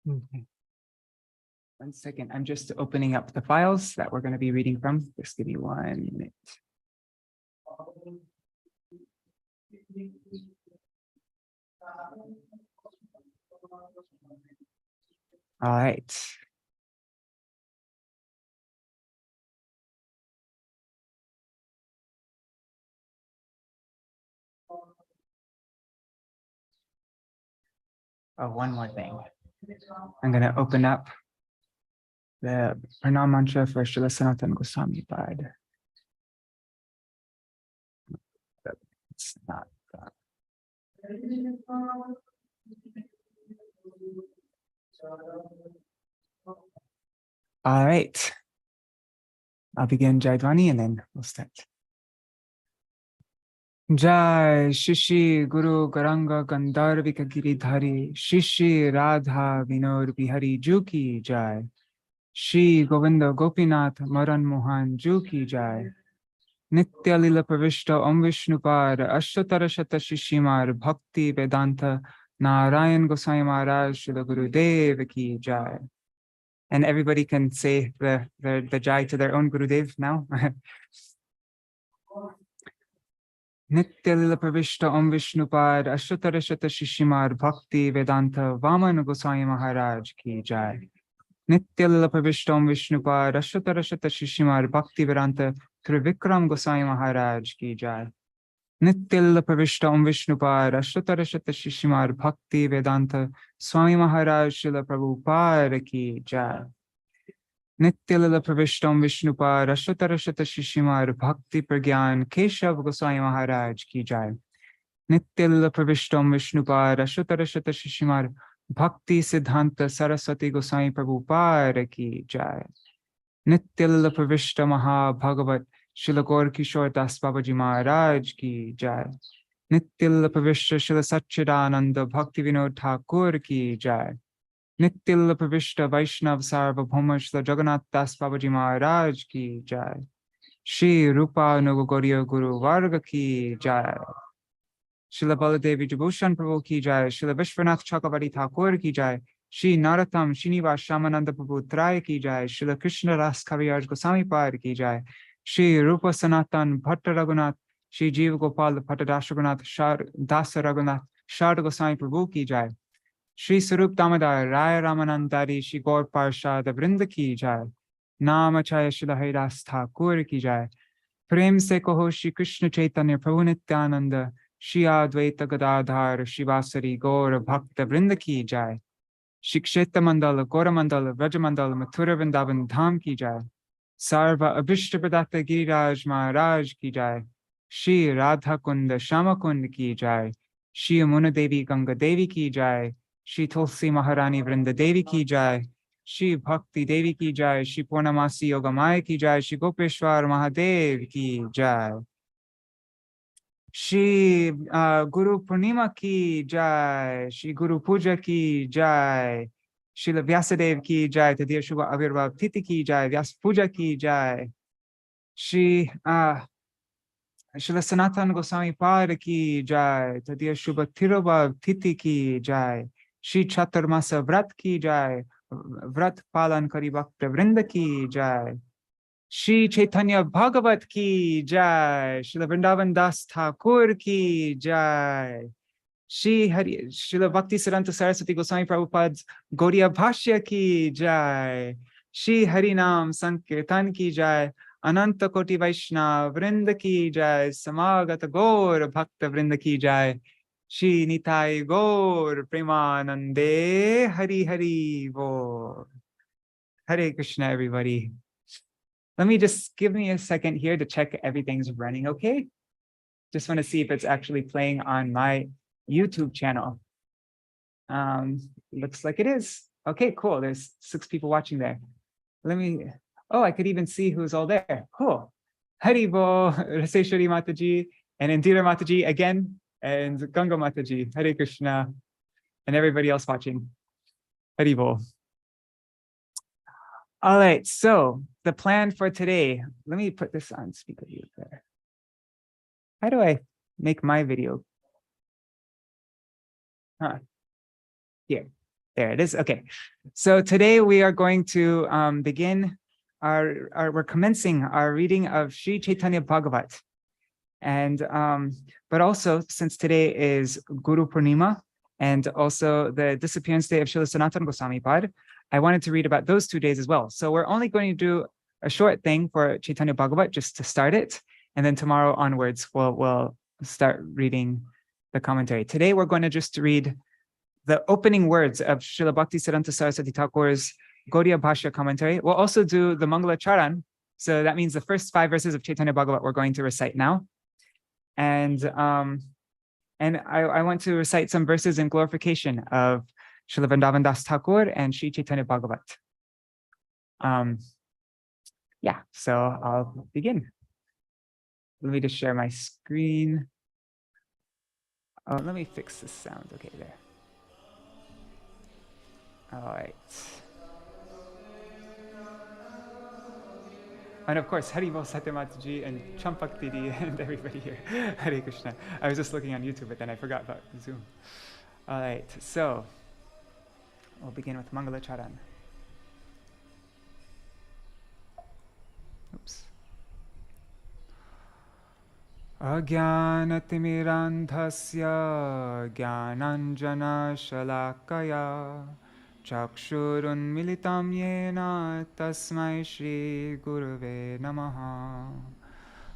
Okay. 1 second. I'm just opening up the files that we're going to be reading from. Just give me 1 minute. All right. Oh, one more thing. I'm going to open up the Pūrṇimā mantra for Śrīla Sanātana Gosvāmī Pad. It's not that. All right. I'll begin Jaidwani and then we'll start. Jai Shishi Guru Garanga Gandharvika Giridhari Shishi Radha Vinod Bihari Juki Jai Shri Govinda Gopinath Maran Mohan Juki Jai Nitya Lila Pravishta Om Vishnupad Ashtatara Shata Shishimar Bhakti Vedanta Narayan Gosai Maharaj Śrīla Gurudeva Ki Jai. And everybody can say the Jai to their own Gurudev now. Nitya Lila Pravishta Om Vishnupad Ashtatara Shata Shishimar Bhakti Vedanta Vaman Gosai Maharaj Ki Jai. Nitya Lila Pravishta Om Vishnupad Ashtatara Shata Shishimar Bhakti Vedanta Trivikram Gosai Maharaj Ki Jai. Nitya Lila Pravishta Om Vishnupad Ashtatara Shata Shishimar Bhakti Vedanta Swami Maharaj Śrīla Prabhupada Ki Jai. Nitya Lila Pravishta Om Vishnupad Ashtatara Shata Shishimar Bhakti Pragyan Keshav Gosai Maharaj Ki Jai. Nitya Lila Pravishta Om Vishnupad Ashtatara Shata Shishimar Bhakti Siddhanta Saraswati Gosai Prabhupada Ki Jai. Nitya Lila Pravishta Mahā-bhāgavata Śrīla Gaura Das Babaji Maharaj Ki Jai. Nitya Lila Pravishta Śrīla Satchidananda Bhakti Vinod Thakur Ki Jai. Nitya Lila Pravishta Vaishnav Sarvabhauma Śrīla Jagannath Das Babaji Maharaj Ki Jai. Shri Rupa Nugogoriya Guru Varga Ki Jai. Śrīla Baladevi Jabhushan Prabhu Ki Jai. Śrīla Vishwanath Chakravarti Thakur Ki Jai. Shri Narottam Srinivas Shamananda Prabhu Traya Ki Jai. Śrīla Krishna Ras Kaviraj Goswami Pad Ki Jai. Shri Rupa Sanatan Bhatta Raghunath, Shri Jiva Gopal Bhatta Dasa Raghunath, Dasa Raghunath, Sharda Goswami Prabhu Ki Jai. Shri Sarup Damodar Raya Ramanandari, Shri Gaur Parshad Vrinda Ki Jai. Namachaya Śrīla Haridas Thakur Ki Jai. Prem Se Kaho Shri Krishna Chaitanya Prabhu Nityananda, Shri Advaita Gadadhar, Shri Vasari Gaur Bhakta Vrinda Ki Jai. Shri Kshetra Mandala, Gaura Mandala, Vraja Mandala, Mathura Vrindavan Dham Ki Jai. Sarva Abhishta Pradata Giriraj Maharaj Ki Jai. Shri Radha Kunda Shama Kund Ki Jai. Shri Amuna Devi Ganga Devi Ki Jai. Shri Tulsi Maharani Vrinda Devi Ki Jai. Shri Bhakti Devi Ki Jai. Shri Pūrṇamāsi Yogamaya Ki Jai. Shri Gopeshwar Mahadev Ki Jai. Shri Guru Pūrṇimā Ki Jai. Shri Guru Puja Ki Jai. Śrīla Vyāsa-dev Ki Jai, Tadiya Shubha Avirbhav Titi Ki Jai, Vyāsa-pūjā Ki Jai, Śrīla Sanātana Gosvāmī Pad Ki Jai, Tadiya Shubha Tirobhav Titi Ki Jai, Śrī Chaturmasa Vrat Ki Jai, Vrat Palan Kari Bhakta Vrinda Ki Jai, Śrī Caitanya-bhāgavata Ki Jai, Śrīla Vrindavan Das Thakur Ki Jai, Śrīla Bhakti Siddhanta Saraswati Goswami Prabhupada's Gaudiya Bhashya Ki Jai. Shri Harinam Sankirtan Ki Jai. Ananta Koti Vaishnav Vrinda Ki Jai. Samagata Gaur Bhakta Vrinda Ki Jai. Shri Nitai Gaur Premanande Hari Hari Bo. Hare Krishna, everybody. Let me just give me a second here to check everything's running okay. Just want to see if it's actually playing on my YouTube channel. Looks like it is. Okay, cool. There's 6 people watching there. Oh, I could even see who's all there. Cool. Haribol, Raseshwari Mataji, and Indira Mataji again, and Ganga Mataji, Hare Krishna, and everybody else watching. Haribol. All right, so the plan for today, let me put this on speaker view there. How do I make my video? Here, there it is. Okay, so today we are going to begin we're commencing our reading of Śrī Caitanya-bhāgavata. And, but also since today is Guru Pūrṇimā and also the disappearance day of Śrīla Sanātana Gosvāmī, I wanted to read about those 2 days as well. So we're only going to do a short thing for Caitanya-bhāgavata just to start it. And then tomorrow onwards, we'll start reading the commentary. Today, we're going to just read the opening words of Srila Bhakti Siddhanta Saraswati Thakur's Gaudiya Bhashya commentary. We'll also do the Mangala Charan. So that means the first 5 verses of Caitanya-bhāgavata we're going to recite now. And I want to recite some verses in glorification of Srila Vrindavan Das Thakur and Śrī Caitanya-bhāgavata. Yeah, so I'll begin. Let me just share my screen. Oh, let me fix the sound. Okay, there. All right. And of course, Haribol Satyamataji and Champak Didi and everybody here. Hare Krishna. I was just looking on YouTube, but then I forgot about Zoom. All right, so we'll begin with Mangala Charan. Oops. Ajnanatirandhasya jnananjana shalakaya chakshurunmilitam yena tasmai Shri Gurave namaha.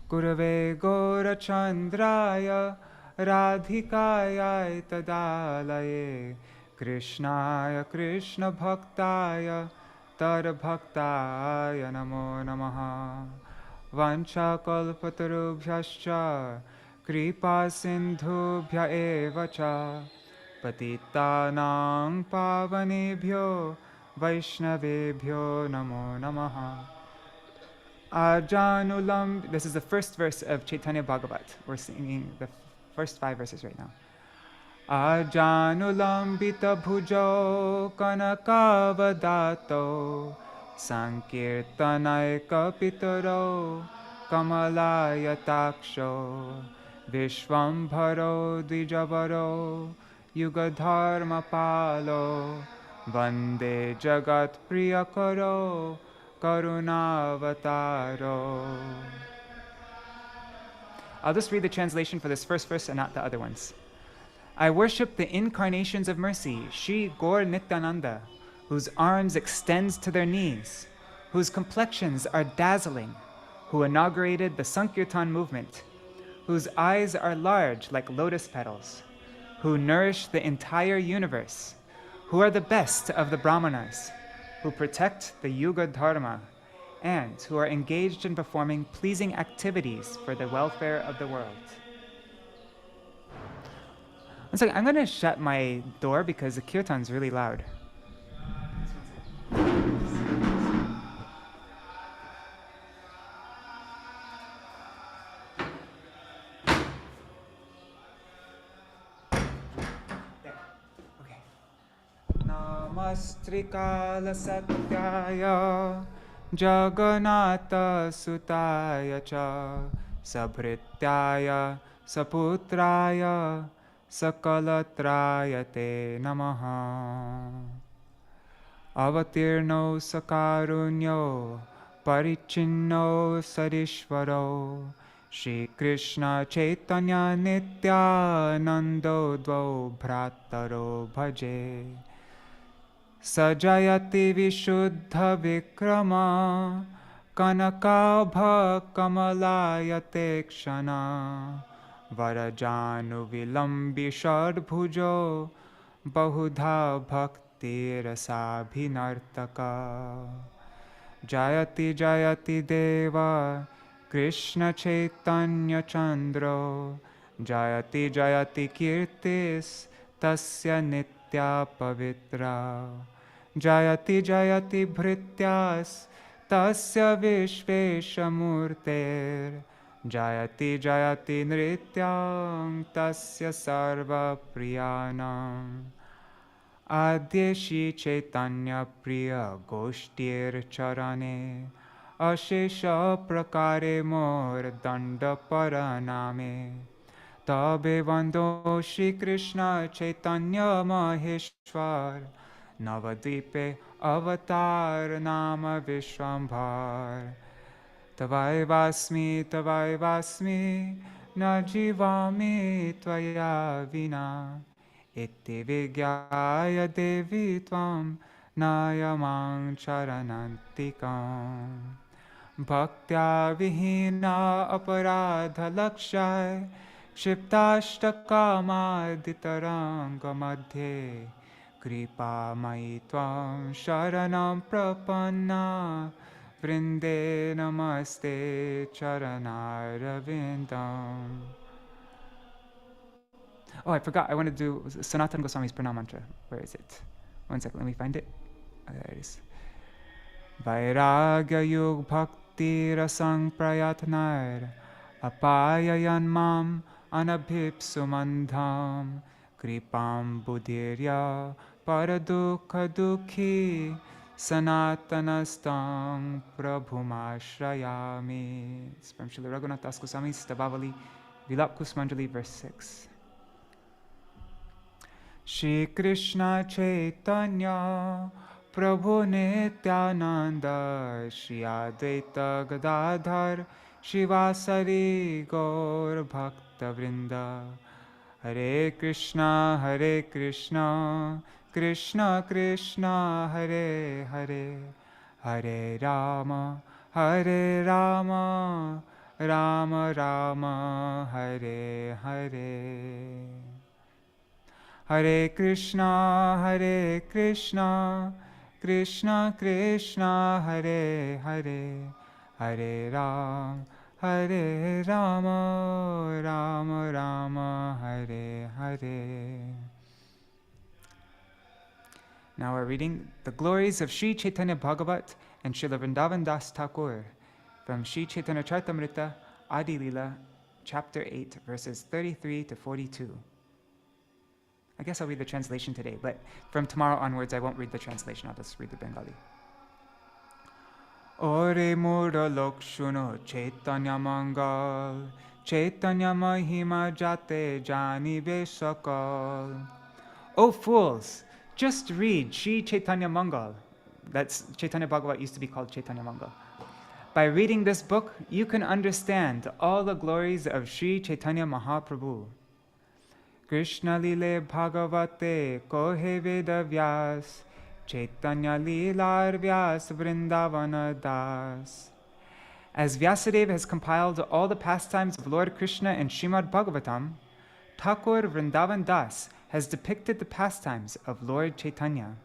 Gurave Gaurachandraya Radhikaya Tadalaye Krishnaya Krishna Bhaktaya Tarbhaktaya Namo Namaha. Vancha kalpatarubhyascha kripa sindhubhya eva cha patitanang pavanebhyo vaishnavebhyo namo namaha. Ajanulam, this is the first verse of Caitanya-bhāgavata. We're singing the first 5 verses right now. Ajanulambita bhujo kanakavadato sankirtanaika pitaro kamalaya-taksho vishvambharo dijavaro yugadharma palo vande jagat priyakaro karunavataro. I'll just read the translation for this first verse and not the other ones. I worship the incarnations of mercy, Shri Gaur Nityananda, whose arms extend to their knees, whose complexions are dazzling, who inaugurated the Sankirtan movement, whose eyes are large like lotus petals, who nourish the entire universe, who are the best of the Brahmanas, who protect the Yuga Dharma, and who are engaged in performing pleasing activities for the welfare of the world. One second, I'm going to shut my door because the kirtan's really loud. Okay. Namastrikala satyaya Jagannatha sutaya cha sabhrityaya saputraya sakalatrayate namaha. Avatirno sakarunyo parichinno sarishvaro Shri Krishna Chaitanya Nityanando dvau bhrataro bhaje Sajayati Vishuddha Vikrama Kanakabha Kamalayate Kshana Varajanu Vilambi Shadbhujo Bahudha Bhakti Rasabhinartaka Jayati Jayati Deva Krishna Chaitanya Chandro Jayati Jayati Kirtis Tasya Nitya Pavitra Jayati Jayati Bhrityas tasya vishveshamurter jayati jayati nrityam tasya sarva priyanam adya Śrī Caitanya priya goshtir charane ashesha prakare mor danda paraname tabe vando Shri Krishna Chaitanya Maheshwar Navadvipe avatar nama Vishwambhar Tavai vasmi na jivami tvaya vina iti vigyaya devi tvam nayamang charanantikam bhaktya vihina aparadha lakshay क्षिप्ताष्टकामादितरङ्ग मध्ये कृपामयि त्वां शरणं प्रपन्ना वृन्दे नमस्ते चरणारविन्दम्. Oh, I forgot. I want to do Sanatana Gosvāmī's Pūrṇimā mantra. Where is it? One second, let me find it. Oh, there it is. Vairagya yug bhakti rasang prayatnair apayayan mam anabhipsumandham kripam buddhirya paradukha dukhi sanatanastam prabhumashrayami. It's from Śrīla Raghunath Das Goswami's Stavavali, Vilap Kusmanjali, verse 6. Shri Krishna Chaitanya Prabhu Nityananda Shri Advaita Gadadhar Shivasari Gaur Bhakta Vrinda Hare Krishna Krishna Krishna Hare Hare Hare Rama Rama Rama Hare Hare Hare Krishna Krishna Krishna Hare Hare Hare Rama Rama Rama Hare Hare. Now we're reading the glories of Śrī Caitanya-bhāgavata and Śrīla Vrindavan Das Thakur from Śrī Caitanya Charitamrita Adi Lila, chapter 8, verses 33 to 42. I guess I'll read the translation today, but from tomorrow onwards I won't read the translation, I'll just read the Bengali. Ore mura lokshuno Chaitanya Mangal, Chaitanya Mahima Jate Jani Vesakal. O fools, just read Śrī Caitanya Mangal. That's Chaitanya Bhagavata used to be called Chaitanya Mangal. By reading this book, you can understand all the glories of Śrī Caitanya Mahaprabhu. Krishna Lile Bhagavate Kohe Veda Vyas Chaitanya Lilar Vyas Vrindavana Das. As Vyasadeva has compiled all the pastimes of Lord Krishna in Srimad Bhagavatam, Thakur Vrindavan Das has depicted the pastimes of Lord Chaitanya.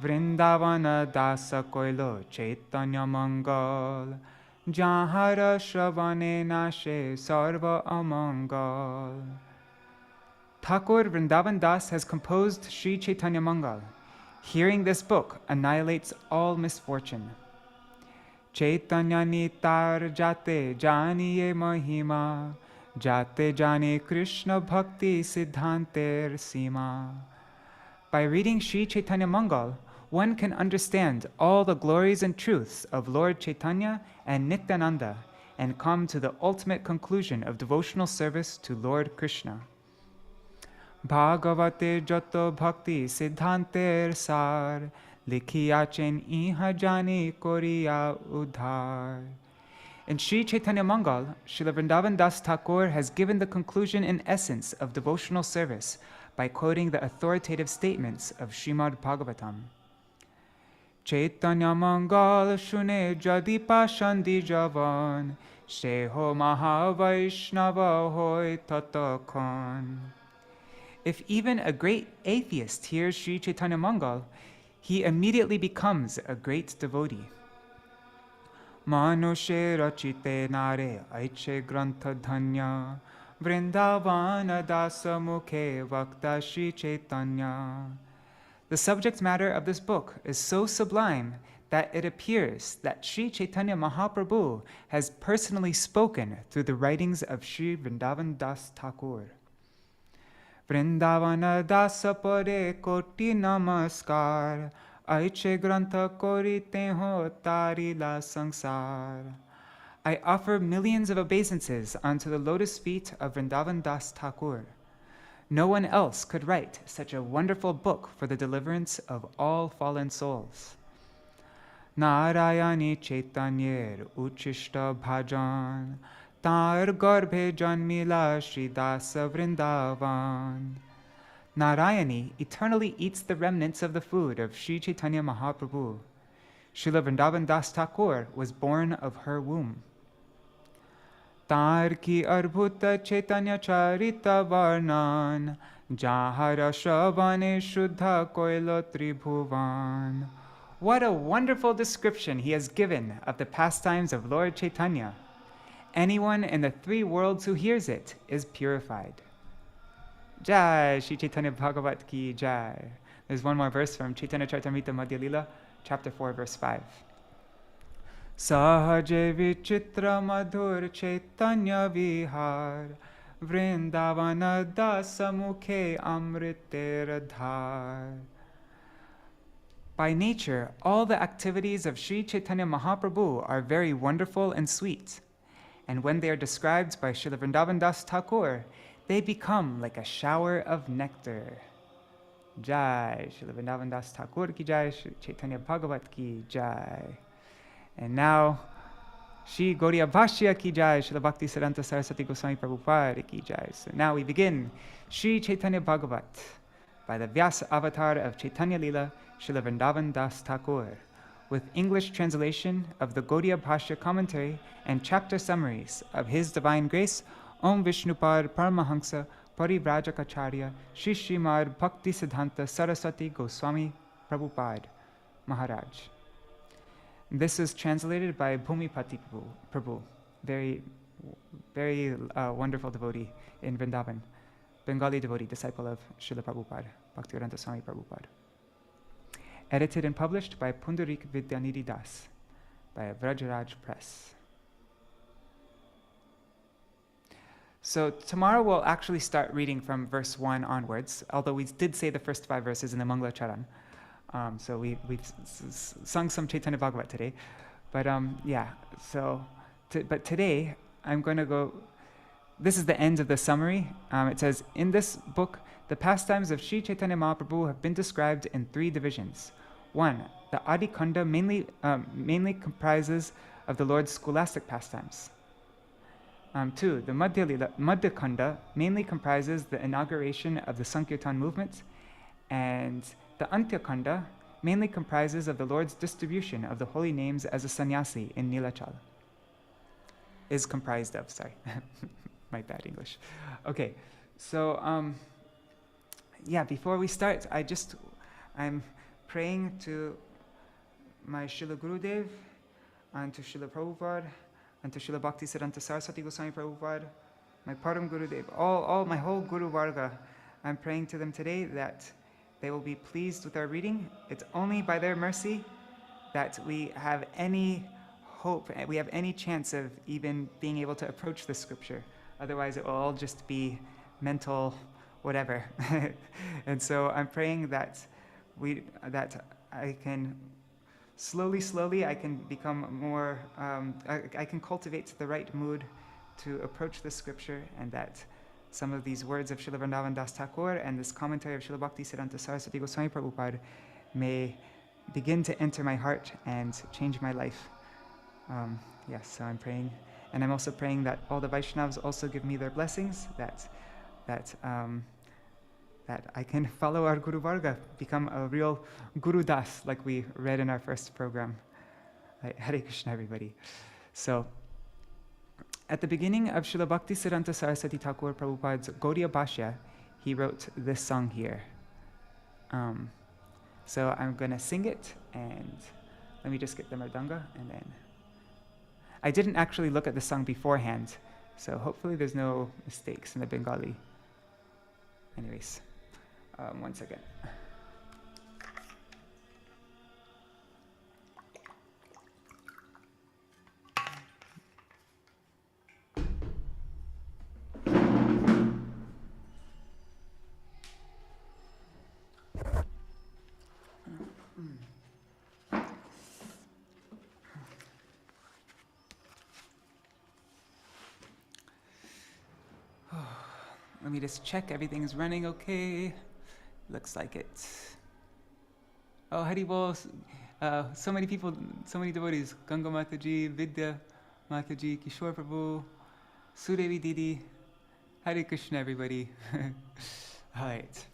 Vrindavana Dasa Koilo Chaitanya Mangal Jahara Shravane Nashe Sarva Amangal. Thakur Vrindavan Das has composed Śrī Caitanya Mangal. Hearing this book annihilates all misfortune. Chaitanya Nitar Jate Janiye Mahima Jate Jane Krishna Bhakti Siddhanter Sima. By reading Śrī Caitanya Mangal, one can understand all the glories and truths of Lord Chaitanya and Nityananda and come to the ultimate conclusion of devotional service to Lord Krishna. Bhagavate Jato Bhakti Siddhanter Sar Likhiyachen Iha Jani Koriya Udhar. In Śrī Caitanya Mangal, Śrīla Vrindavan Das Thakur has given the conclusion and essence of devotional service by quoting the authoritative statements of Srimad Bhagavatam. Chaitanya Mangal Shune Jadipa Shandi Javan Sheho Mahavaishnava Hoy Tatakon. If even a great atheist hears Śrī Caitanya Mangal, he immediately becomes a great devotee. Manushe rachite nare aiche grantha dhanya Vrindavana dasa mukhe vakta Śrī Caitanya. The subject matter of this book is so sublime that it appears that Śrī Caitanya Mahaprabhu has personally spoken through the writings of Śrī Vrindavan Das Thakur. Vrindavana dasa pore koti namaskar, aiche grantha korite ho tari la sangsar. I offer millions of obeisances unto the lotus feet of Vrindavan Das Thakur. No one else could write such a wonderful book for the deliverance of all fallen souls. Narayani Chaitanyer Uchishta Bhajan, Tar Garbhe Janmila Sridasa Vrindavan. Narayani eternally eats the remnants of the food of Śrī Caitanya Mahaprabhu. Śrīla Vrindavan Das Thakur was born of her womb. Tar ki arbhuta Chaitanya Charita Varnan, Jahara Shabane Shuddha Koilo Tribhuvan. What a wonderful description he has given of the pastimes of Lord Chaitanya. Anyone in the three worlds who hears it is purified. Jai Śrī Caitanya-bhāgavata ki jai. There's one more verse from Chaitanya Charitamrita Madhya Lila, chapter 4, verse 5. Sahaje vichitra madhur Chaitanya vihar, Vrindavana dasa mukhe amritera dhar. By nature, all the activities of Śrī Caitanya Mahaprabhu are very wonderful and sweet. And when they are described by Śrīla Vrindavan Das Thakur, they become like a shower of nectar. Jai Śrīla Vrindavan Das Thakur ki jai, Śrī Caitanya-bhāgavata ki jai. And now, Śrī Gaudiya Bhashya ki jai, Śrīla Bhakti Siddhanta Saraswati Gosvāmī Prabhupada ki jai. So now we begin Śrī Caitanya-bhāgavata by the Vyāsa-avatar of Chaitanya Lila, Śrīla Vrindavan Das Thakur, with English translation of the Gaudiya Bhashya commentary and chapter summaries of His Divine Grace, Om Vishnupad Paramahansa Parivrajacacharya Shri Srimad Bhakti Siddhanta Saraswati Goswami Prabhupada Mahārāja. This is translated by Bhumipati Prabhu, very wonderful devotee in Vrindavan, Bengali devotee, disciple of Srila Prabhupada, Bhaktivedanta Swami Prabhupada. Edited and published by Pundarik Vidyanidhi Das, by Vrajaraj Press. So tomorrow we'll actually start reading from verse 1 onwards, although we did say the first 5 verses in the Mangala Charan. So we've sung some Caitanya-bhāgavata today. But but today I'm going to go, this is the end of the summary. It says, in this book, the pastimes of Śrī Caitanya Mahaprabhu have been described in 3 divisions. 1, the Adi Khanda mainly comprises of the Lord's scholastic pastimes. 2, the Madhya Khanda mainly comprises the inauguration of the Sankirtan movement, and the Antya Khanda mainly comprises of the Lord's distribution of the holy names as a sannyasi in Nilachal. Is comprised of, sorry, my bad English. Okay, so before we start, I'm praying to my Śrīla Gurudeva, and to Śrīla Prabhupada, and to Śrīla Bhakti Siddhanta Saraswati Goswami Prabhupada, my Param Gurudeva, all my whole Guru Varga. I'm praying to them today that they will be pleased with our reading. It's only by their mercy that we have any hope, we have any chance of even being able to approach the scripture. Otherwise, it will all just be mental whatever. And so I'm praying that I can slowly I can become more, I can cultivate the right mood to approach the scripture, and that some of these words of Śrīla Vrindavan Das Thakur and this commentary of Śrīla Bhakti Siddhanta Saraswati Goswami Prabhupada may begin to enter my heart and change my life. So I'm praying, and I'm also praying that all the Vaishnavas also give me their blessings, that I can follow our Guru Varga, become a real Guru Das, like we read in our first program. Hare Krishna, everybody. So, at the beginning of Śrīla Bhakti Siddhanta Saraswati Thakur Prabhupada's Gaudiya Bhashya, he wrote this song here. So I'm going to sing it, and let me just get the mridanga, and then... I didn't actually look at the song beforehand, so hopefully there's no mistakes in the Bengali. Anyways, one second. Let me just check everything's running okay. Looks like it. Oh, Haribol. So many people, so many devotees. Ganga Mataji, Vidya Mataji, Kishore Prabhu, Sudevi Didi. Hare Krishna, everybody. All right.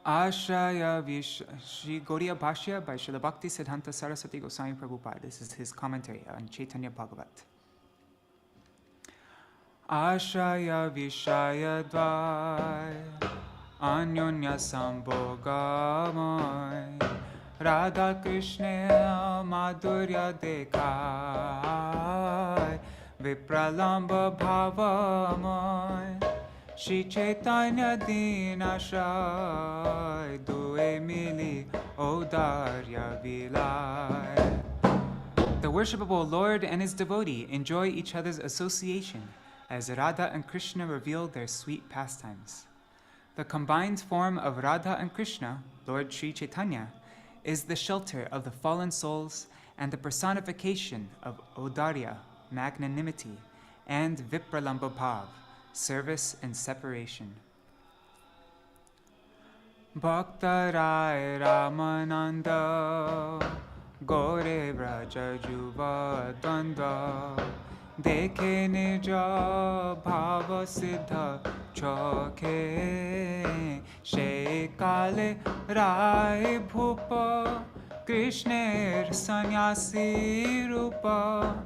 Ashraya Śrī Gaudiya Bhashya by Śrīla Bhakti Siddhanta Saraswati Gosvāmī Prabhupada. This is his commentary on Caitanya-bhāgavata. Ashraya Vishaya Dvai Anyonya Sambhogamay Radha Krishna Madhurya Dekhai Vipralamba Bhavamay Śrī Caitanya Dinashai Due Mili Odarya Vilai. The worshipable Lord and his devotee enjoy each other's association as Radha and Krishna reveal their sweet pastimes. The combined form of Radha and Krishna, Lord Śrī Caitanya, is the shelter of the fallen souls and the personification of Odarya, magnanimity, and Vipralamba Bhav, service and separation. Bhakta Rai Ramananda Gore Vraja Juva Danda Dekhe Nija Bhava Siddha Chokhe Shekale Rai Bhupa Krishner Sanyasi Rupa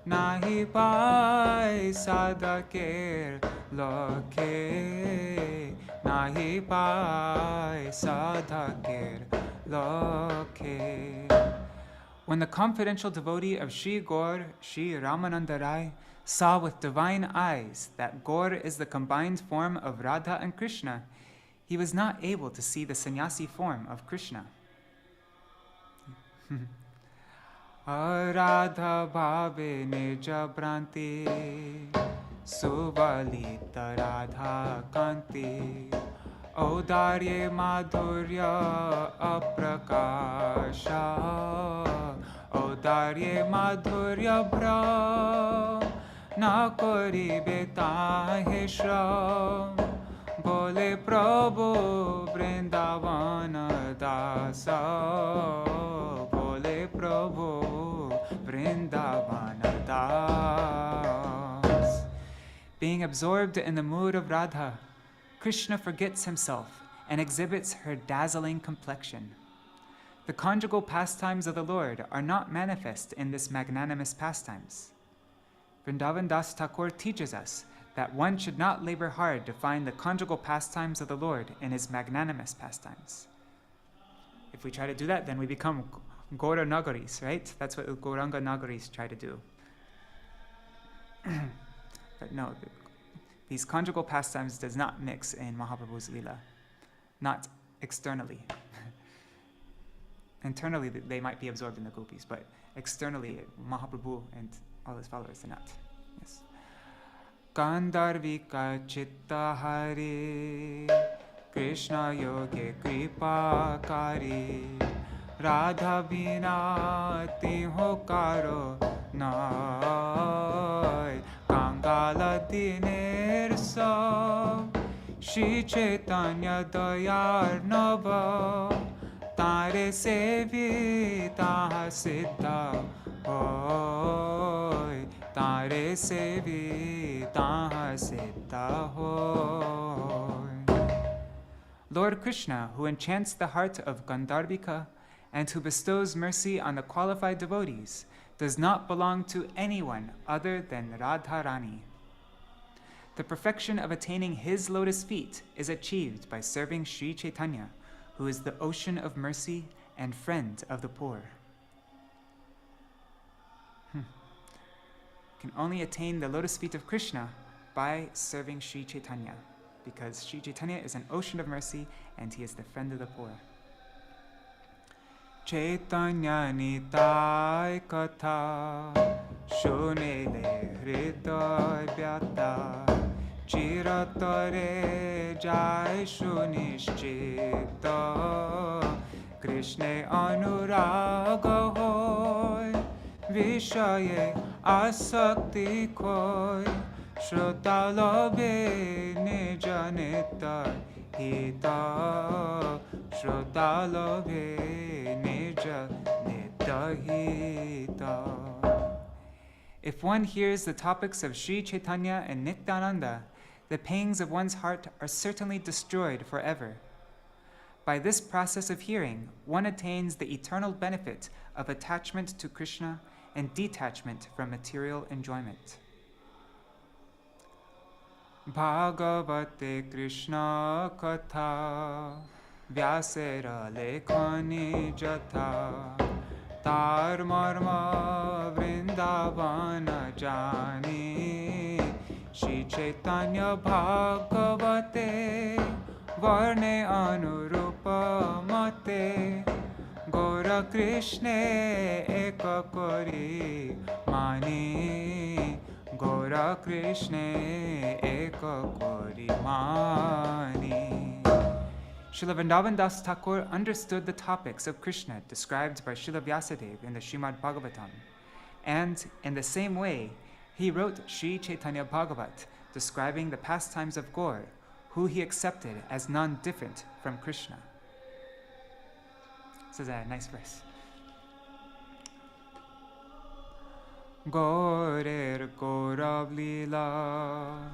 Nahi Pai Sadaker Lokhe Nahi Pai Sadaker Lokhe. When the confidential devotee of Sri Gaur, Sri Ramananda Rai, saw with divine eyes that Gaur is the combined form of Radha and Krishna, he was not able to see the sannyasi form of Krishna. Radha bhave nija branti Suvalita Radha kanti Odarye madhurya aprakasha Odarye madhurya bra Na koribe tahe shram Bole Prabhu Vrindavana dasa Bole Prabhu Vrindavana das. Being absorbed in the mood of Radha, Krishna forgets himself and exhibits her dazzling complexion. The conjugal pastimes of the Lord are not manifest in this magnanimous pastimes. Vrindavan Das Thakur teaches us that one should not labor hard to find the conjugal pastimes of the Lord in his magnanimous pastimes. If we try to do that, then we become Gaura Nagaris, right? That's what Gauranga Nagaris try to do. But no, these conjugal pastimes does not mix in Mahaprabhu's Leela, not externally. Internally, they might be absorbed in the gopis, but externally, Mahaprabhu and all his followers are not. Yes. Gandharvika Chitta Hari Krishna Yoge Kripa Kari Radha Vina Tiho Karo Nai Kangala Diner Sa Śrī Caitanya Dayar Nava Tare Sevi Taha Siddha Hoy Tare Sevi Taha Siddha Hoy. Lord Krishna, who enchants the heart of Gandharvika and who bestows mercy on the qualified devotees, does not belong to anyone other than Radharani. The perfection of attaining his lotus feet is achieved by serving Śrī Caitanya, who is the ocean of mercy and friend of the poor. Can only attain the lotus feet of Krishna by serving Śrī Caitanya, because Śrī Caitanya is an ocean of mercy and he is the friend of the poor. Caitanya Nitai Katha Shunele Hriday Vyata Chiratare Jai Shunishchita Krishna Anuraga Hoy Vishaye asakti koi Shrota lobe nija nita hita Shrota lobe nija nita hita. If one hears the topics of Śrī Caitanya and Nityananda, the pangs of one's heart are certainly destroyed forever. By this process of hearing, one attains the eternal benefit of attachment to Krishna and detachment from material enjoyment. Bhāgavate Krishna Katha Vyāsera Lekhani Jatha Tar Marma Vrindavana Jani Śrī Caitanya-bhāgavate Varne Anurupa Mate Gora Krishne Eka Kori Mani Gora Krishne Eka Kori Mani. Srila Vrindavan Das Thakur understood the topics of Krishna described by Srila Vyasadeva in the Srimad Bhagavatam, and in the same way, he wrote Śrī Caitanya-bhāgavata describing the pastimes of Gaur, who he accepted as none different from Krishna. This is a nice verse. Gaurer Gaurav Leela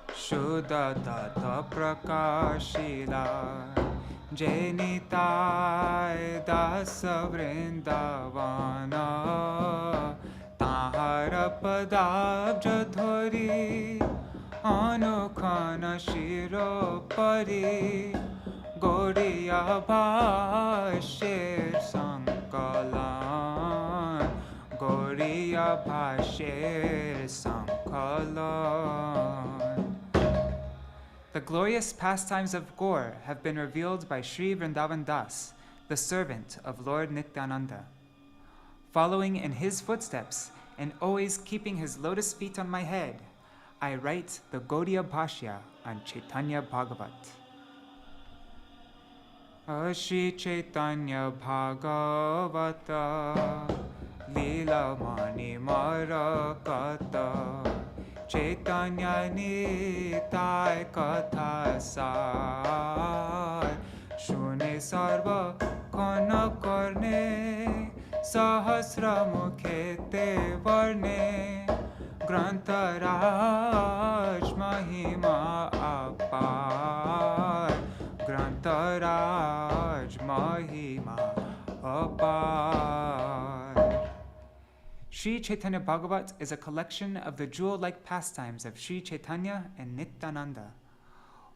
Shuddha Tata Prakashila Jenitai Dasa Vrindavana Tahara Padabja Dhori Anukhana Shiro Pari Gaudiya Bhashir Sankalan Gaudiya Bhashir Sankalan. The glorious pastimes of Gaur have been revealed by Sri Vrindavan Das, the servant of Lord Nityananda. Following in his footsteps and always keeping his lotus feet on my head, I write the Gaudiya Bhashya on Caitanya-bhāgavata. Śrī Caitanya-bhāgavata Lila Mani Marakata Caitanya Nitai Katha Sar Shune Sarva Khana Karne Sahasra Mukhete Varne Grantaraj Mahima Apar Grantaraj Mahima Apar. Śrī Caitanya-bhāgavata is a collection of the jewel-like pastimes of Śrī Caitanya and Nityananda.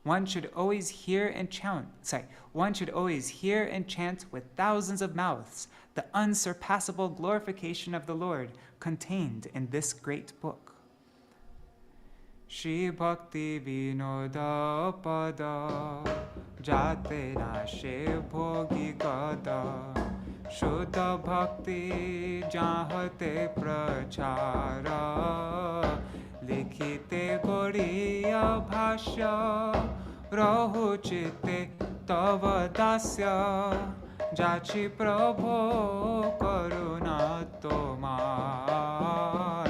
One should always hear and chant with thousands of mouths the unsurpassable glorification of the Lord contained in this great book. Shri Bhakti Vinoda Pada Jate Nashe Bhogi Gada Shuddha Bhakti Jahate Prachara Likhite Gaudiya Bhashya Rahu Chitte Tava Dasya Jachi Prabho Karuna Tomar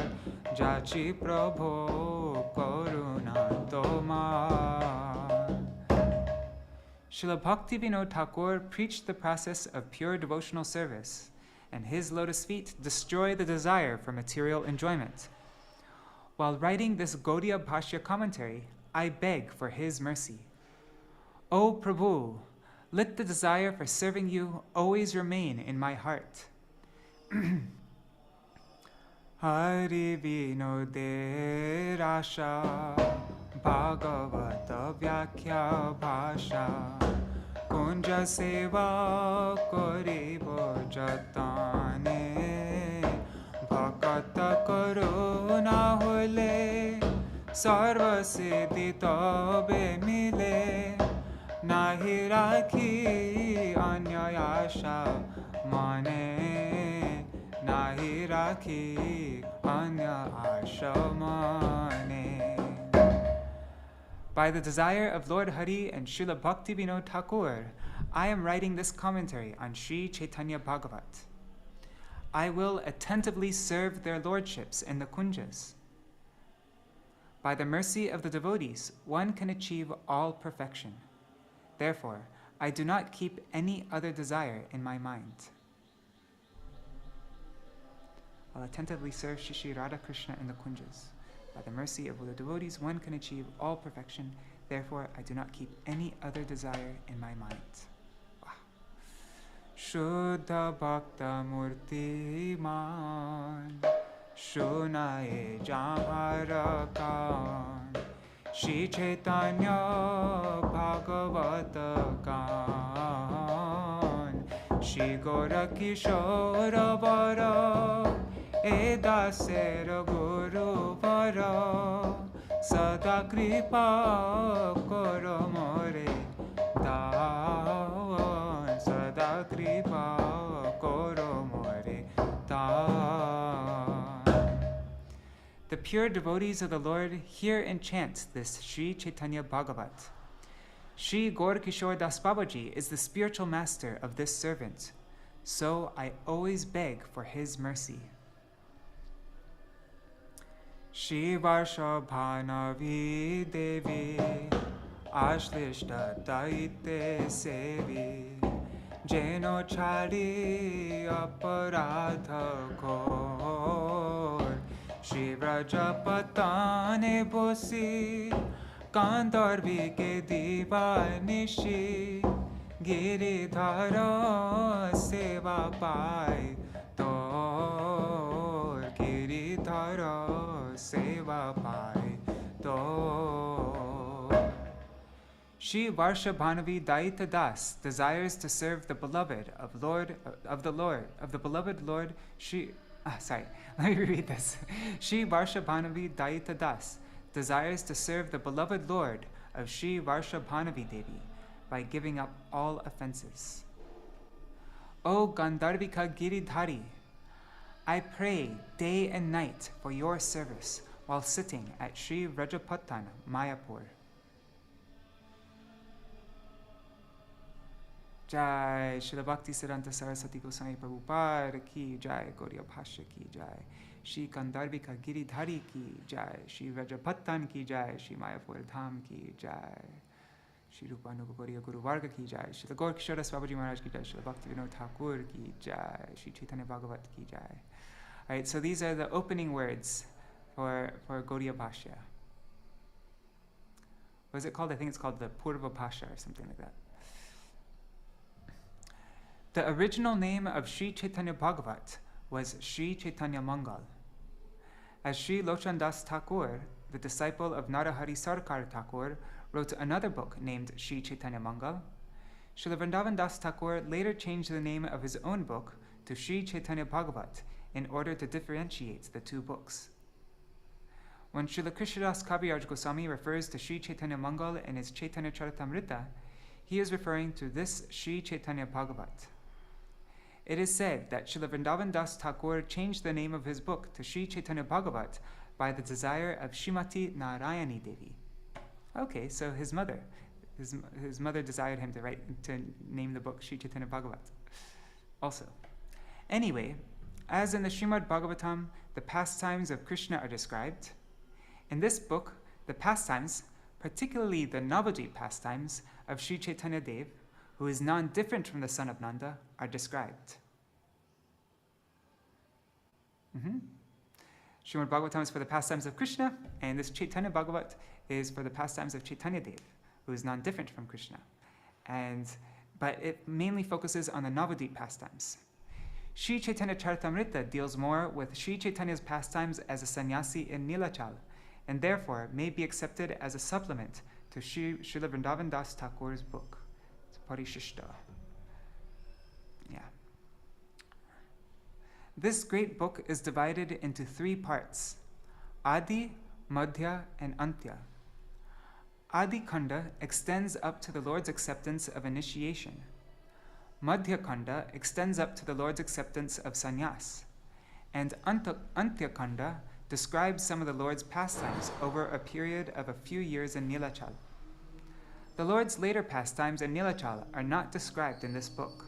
Jachi Prabho Karuna Tomar. Srila Bhaktivinoda Thakur preached the process of pure devotional service, and his lotus feet destroy the desire for material enjoyment. While writing this Gaudiya Bhashya commentary, I beg for his mercy. O Prabhu, let the desire for serving you always remain in my heart. Hari Vinode Rasha Bhagavata Vyakhya Bhasha Kunja Seva Koribo Jatane Bhakata Karuna Hole Sarva Siddhi Tobe Mile Nahi Rakhi Anya Asha Mane Nahi Rakhi Anya Asha Mane. By the desire of Lord Hari and Srila Bhaktivinoda Thakur, I am writing this commentary on Śrī Caitanya-bhāgavata. I will attentively serve their lordships in the kunjas. By the mercy of the devotees, one can achieve all perfection. Therefore, I do not keep any other desire in my mind. I'll attentively serve Shri Radha Krishna in the kunjas. By the mercy of the devotees, one can achieve all perfection. Therefore, I do not keep any other desire in my mind. Wow. Shuddha Bhakta Murti Man Shunaye Jamharakan Śrī Caitanya-bhāgavata Kan Śrī Gurudeva Vara Edasera Guruvara Sada kripa karo more dan Sada kripa karo more dan. The pure devotees of the Lord hear and chant this Śrī Caitanya-bhāgavata. Shri Gaura Das Babaji is the spiritual master of this servant, so I always beg for his mercy. Shri Vyāsa-pūjā Devi Ashlishta Daite Sevi Jeno Chari Aparadha Kor Shri Vrajapatane Bosi Gandharvi Ke Divanishi Giridhara Seva Pai Tor Giridhara Seva Pai Do. Shri Varshabhanavi Daita Das desires to serve the beloved of the beloved Lord Shri. Let me read this. Shri Varshabhanavi Daita Das desires to serve the beloved Lord of Shri Varshabhanavi Devi by giving up all offenses. O Gandharvika Giridhari, I pray day and night for your service while sitting at Sri Vrajapatana, Mayapur. Jai Srila Bhakti Siddhanta Saraswati Goswami Prabhupada ki Jai, Gaudiya Bhashya ki Jai, Shri Gandharvika Giridhari ki Jai, Shri Vrajapatan ki Jai, Shri Mayapur Dham ki Jai, Shri Rupanuga Gaudiya Guru Varga ki Jai, Shri Gaura Das Babaji Maharaj ki Jai, Shri Bhakti Vinod Thakur ki Jai, Shri Caitanya-bhāgavata ki Jai. All right, so these are the opening words for Gaudiya Bhashya. What is it called? I think it's called the Purva Bhashya or something like that. The original name of Śrī Caitanya-bhāgavata was Śrī Caitanya-mangal. As Śrī Lochan Das Thakur, the disciple of Narahari Sarkar Thakur, wrote another book named Śrī Caitanya-mangal, Srila Vrindavan Das Thakur later changed the name of his own book to Śrī Caitanya-bhāgavata in order to differentiate the two books. When Srila Krishnadas Kaviraj Goswami refers to Śrī Caitanya-mangal in his Chaitanya Charitamrita, he is referring to this Śrī Caitanya-bhāgavata. It is said that Srila Vrindavan Das Thakur changed the name of his book to Śrī Caitanya-bhāgavata by the desire of Srimati Narayani Devi. Okay, so his mother desired him to name the book Śrī Caitanya-bhāgavata also. Anyway, as in the Srimad Bhagavatam, the pastimes of Krishna are described. In this book, the pastimes, particularly the Navadvip pastimes of Śrī Chaitanya Dev, who is non-different from the son of Nanda, are described. Srimad Bhagavatam is for the pastimes of Krishna, and this Caitanya-bhāgavata is for the pastimes of Chaitanya Dev, who is non-different from Krishna. But it mainly focuses on the Navadvip pastimes. Śrī Caitanya Charitamrita deals more with Śrī Chaitanya's pastimes as a sannyasi in Nilachal, and therefore may be accepted as a supplement to Srila Vrindavan Das Thakur's book. It's Parishishta. Yeah. This great book is divided into 3 parts: Adi, Madhya, and Antya. Adi Khanda extends up to the Lord's acceptance of initiation. Madhya Khanda extends up to the Lord's acceptance of sannyas. And Antya Khanda describes some of the Lord's pastimes over a period of a few years in Nilachal. The Lord's later pastimes in Nilachal are not described in this book.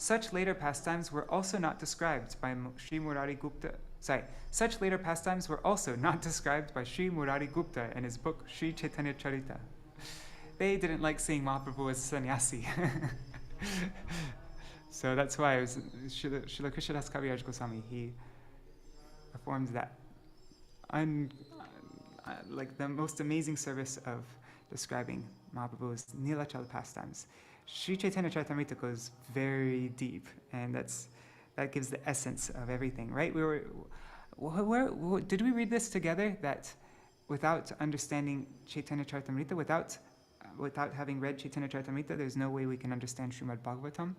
Such later pastimes were also not described by Sri Murari Gupta. Such later pastimes were also not described by Sri Murari Gupta in his book Śrī Caitanya-bhāgavata. They didn't like seeing Mahaprabhu as sannyasi. So that's why it was Śrīla Krishnadas Kaviraj Goswami. He performed that like the most amazing service of describing Mahaprabhu's Nilachal pastimes. Śrī Caitanya-bhāgavata goes very deep, and that gives the essence of everything, right? Did we read this together, that without understanding Caitanya-bhāgavata, without having read Caitanya-bhāgavata, there's no way we can understand Srimad Bhagavatam?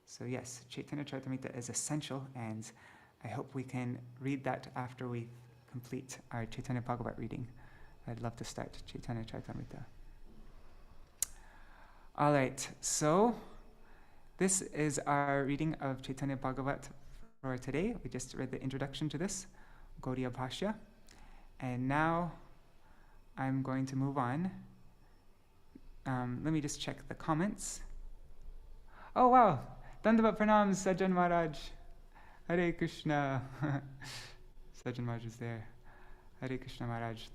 So yes, Caitanya-bhāgavata is essential, and I hope we can read that after we complete our Caitanya-bhāgavata reading. I'd love to start Caitanya-bhāgavata. All right, so this is our reading of Caitanya-bhāgavata for today. We just read the introduction to this, Gaudiya Bhashya, and now I'm going to move on. Let me just check the comments. Oh wow, Dandavat Pranam, Sajjan Maharaj. Hare Krishna. Sajjan Maharaj is there. Hare Krishna Maharaj.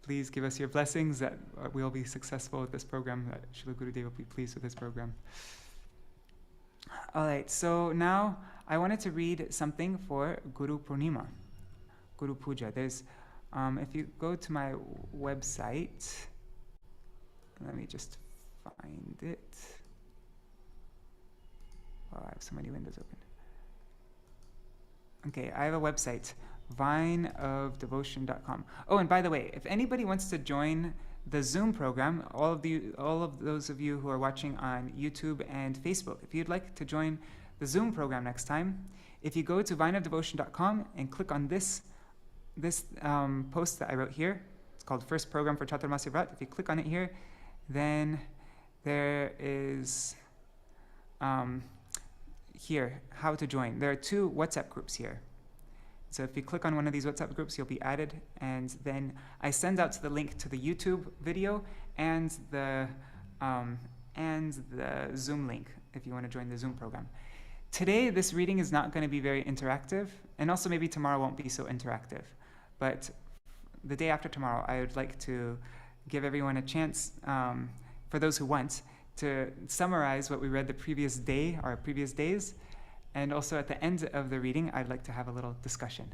Please give us your blessings that we'll be successful with this program, that Śrīla Gurudeva will be pleased with this program. All right, so now I wanted to read something for Guru Pūrṇimā, Guru Puja. There's, if you go to my website, let me just find it. Oh, I have so many windows open. Okay, I have a website, vineofdevotion.com. Oh, and by the way, if anybody wants to join the Zoom program, all of those of you who are watching on YouTube and Facebook, if you'd like to join the Zoom program next time, if you go to vineofdevotion.com and click on this post that I wrote here, it's called First Program for Chaturmasya Vrat. If you click on it here, then there is here, how to join. There are 2 WhatsApp groups here. So if you click on one of these WhatsApp groups, you'll be added, and then I send out the link to the YouTube video and the Zoom link if you want to join the Zoom program. Today, this reading is not going to be very interactive, and also maybe tomorrow won't be so interactive. But the day after tomorrow, I would like to give everyone a chance, for those who want, to summarize what we read the previous day or previous days, and also at the end of the reading, I'd like to have a little discussion.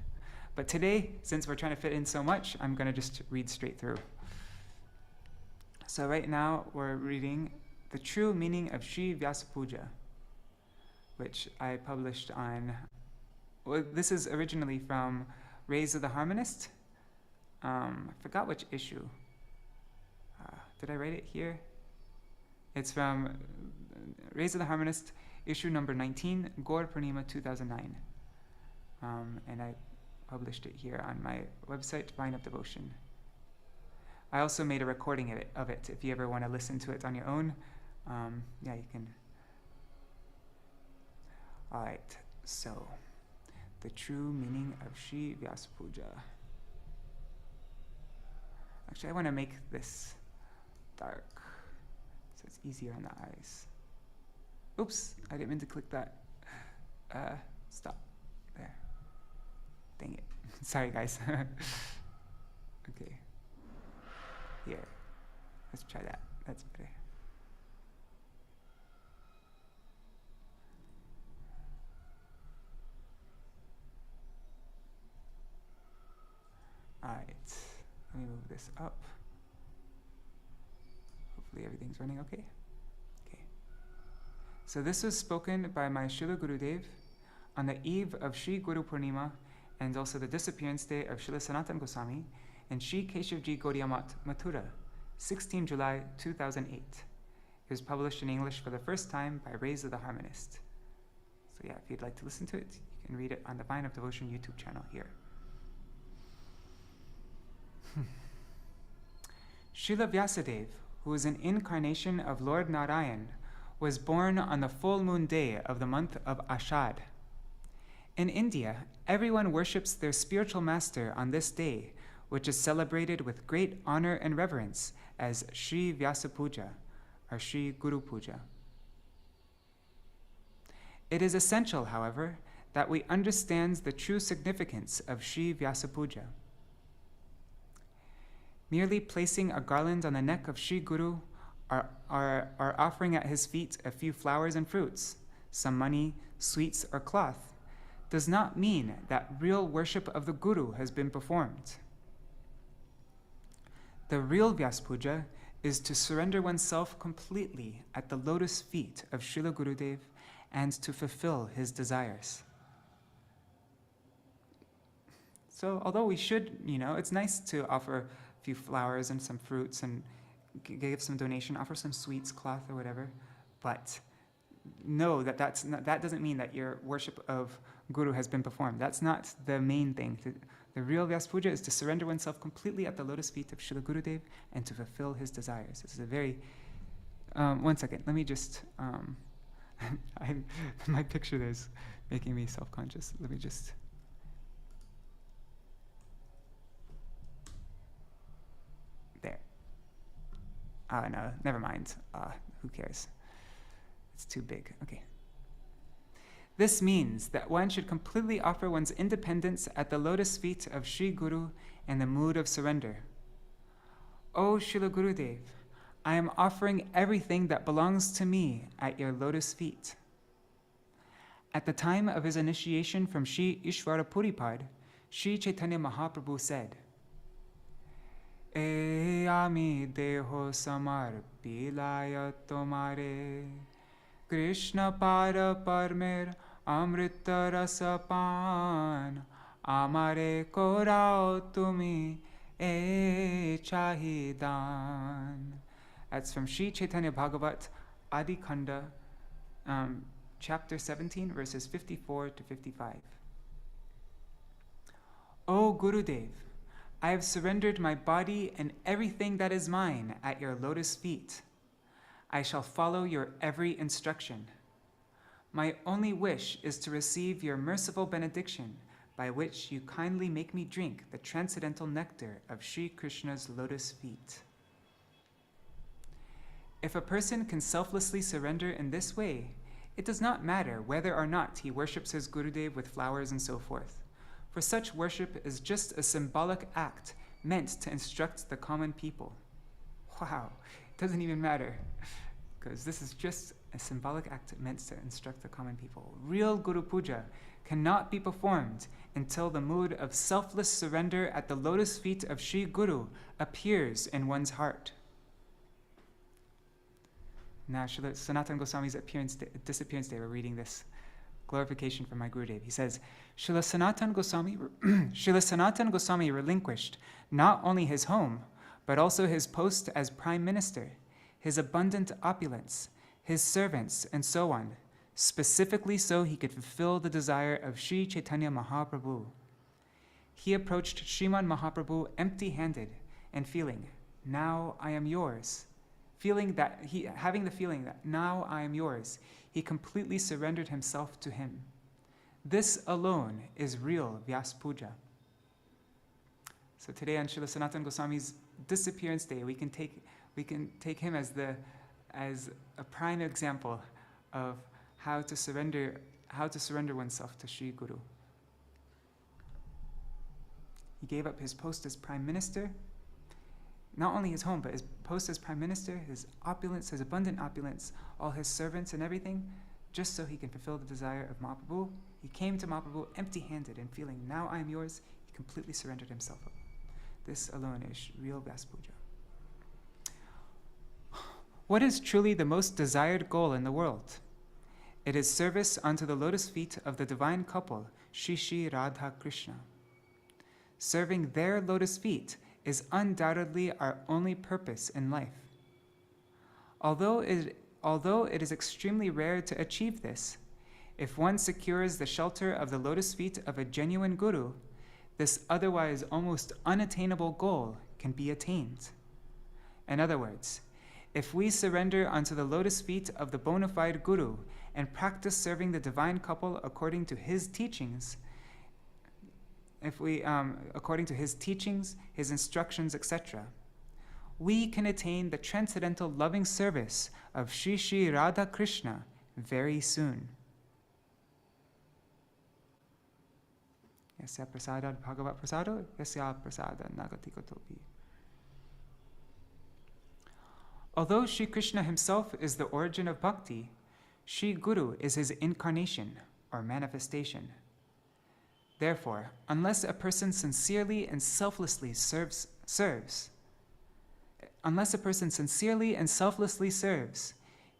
But today, since we're trying to fit in so much, I'm going to just read straight through. So right now, we're reading The True Meaning of Śrī Vyāsa-pūjā, which I published on, well, this is originally from Rays of the Harmonist. I forgot which issue. Did I write it here? It's from Rays of the Harmonist, issue number 19, Pūrṇimā 2009. And I published it here on my website, Vine of Devotion. I also made a recording of it. If you ever want to listen to it on your own, yeah, you can. All right, so the true meaning of Śrī Vyāsa-pūjā. Actually, I want to make this dark so it's easier on the eyes. Oops, I didn't mean to click that. Stop. There. Dang it. Sorry, guys. Okay. Here. Let's try that. That's better. Alright. Let me move this up. Hopefully everything's running okay. So this was spoken by my Śrīla Gurudeva on the eve of Śrī Guru Pūrṇimā, and also the disappearance day of Śrīla Sanātana Gosvāmī in Śrī Keshavji Gaudiya Math, Mathura, 16 July 2008. It was published in English for the first time by Rays of the Harmonist. So yeah, if you'd like to listen to it, you can read it on the Vine of Devotion YouTube channel here. Śrīla Vyasadeva, who is an incarnation of Lord Narayan, was born on the full moon day of the month of Ashad. In India, everyone worships their spiritual master on this day, which is celebrated with great honor and reverence as Śrī Vyāsa-pūjā, or Śrī Guru Puja. It is essential, however, that we understand the true significance of Śrī Vyāsa-pūjā. Merely placing a garland on the neck of Śrī Guru or offering at his feet a few flowers and fruits, some money, sweets, or cloth, does not mean that real worship of the Guru has been performed. The real Vyāsa-pūjā is to surrender oneself completely at the lotus feet of Śrīla Gurudeva and to fulfill his desires. So although we should, it's nice to offer a few flowers and some fruits and give some donation, offer some sweets, cloth, or whatever, but know that that doesn't mean that your worship of Guru has been performed. That's not the main thing. The real Vyāsa-pūjā is to surrender oneself completely at the lotus feet of Śrīla Gurudeva and to fulfill his desires. This is a very... one second, let me just... my picture there is making me self-conscious. Let me just... There. No, never mind. Who cares? It's too big. Okay. This means that one should completely offer one's independence at the lotus feet of Śrī Guru in the mood of surrender. O Śrīla Gurudeva, I am offering everything that belongs to me at your lotus feet. At the time of his initiation from Śrī Ishvara Puripad, Śrī Caitanya-Mahaprabhu said, E ami deho samarpilaya tomare, Krishna para parmer amrita rasapan, amare korao tumi e chahidan. That's from Śrī Caitanya-bhāgavata, Adi Khanda, chapter 17, verses 54 to 55. O Gurudev, I have surrendered my body and everything that is mine at your lotus feet. I shall follow your every instruction. My only wish is to receive your merciful benediction, by which you kindly make me drink the transcendental nectar of Sri Krishna's lotus feet. If a person can selflessly surrender in this way, it does not matter whether or not he worships his Gurudev with flowers and so forth, for such worship is just a symbolic act meant to instruct the common people. Wow, it doesn't even matter, because this is just a symbolic act meant to instruct the common people. Real Guru Puja cannot be performed until the mood of selfless surrender at the lotus feet of Sri Guru appears in one's heart. Now, Śrīla Sanātana Gosvāmī's disappearance day, we're reading this glorification from my Gurudev. He says, Śrīla Sanātana Gosvāmī relinquished not only his home, but also his post as Prime Minister, his abundant opulence, his servants, and so on, specifically so he could fulfill the desire of Śrī Caitanya-Mahaprabhu. He approached Śrīman Mahaprabhu empty-handed and feeling, now I am yours. Having the feeling that now I am yours, he completely surrendered himself to him. This alone is real Vyāsa-pūjā. So today on Śrīla Sanātana Gosvāmī's disappearance day, we can take him as a prime example of how to surrender oneself to Sri Guru. He gave up his post as Prime Minister, not only his home, but his post as Prime Minister, his opulence, his abundant opulence, all his servants and everything, just so he can fulfill the desire of Mahaprabhu. He came to Mahaprabhu empty-handed and feeling, now I am yours. He completely surrendered himself up. This alone is real Vyāsa-pūjā. What is truly the most desired goal in the world? It is service unto the lotus feet of the divine couple, Shri Shri Radha Krishna. Serving their lotus feet is undoubtedly our only purpose in life. Although it is extremely rare to achieve this, if one secures the shelter of the lotus feet of a genuine guru, this otherwise almost unattainable goal can be attained. In other words, if we surrender unto the lotus feet of the bona fide guru and practice serving the divine couple according to his teachings, his instructions, etc., we can attain the transcendental loving service of Shri Shri Radha Krishna very soon. Yasya prasadad bhagavat prasado, yasya prasada nagati kotopi. Although Sri Krishna himself is the origin of bhakti, Sri Guru is his incarnation or manifestation. Therefore, unless a person sincerely and selflessly serves,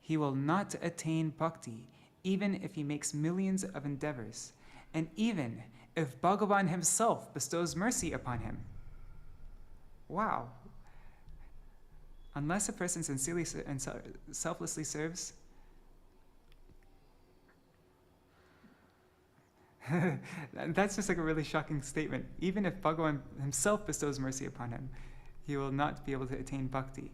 he will not attain bhakti, even if he makes millions of endeavors, and even if Bhagavan himself bestows mercy upon him. Wow. Unless a person sincerely and selflessly serves, that's just like a really shocking statement. Even if Bhagavan himself bestows mercy upon him, he will not be able to attain bhakti.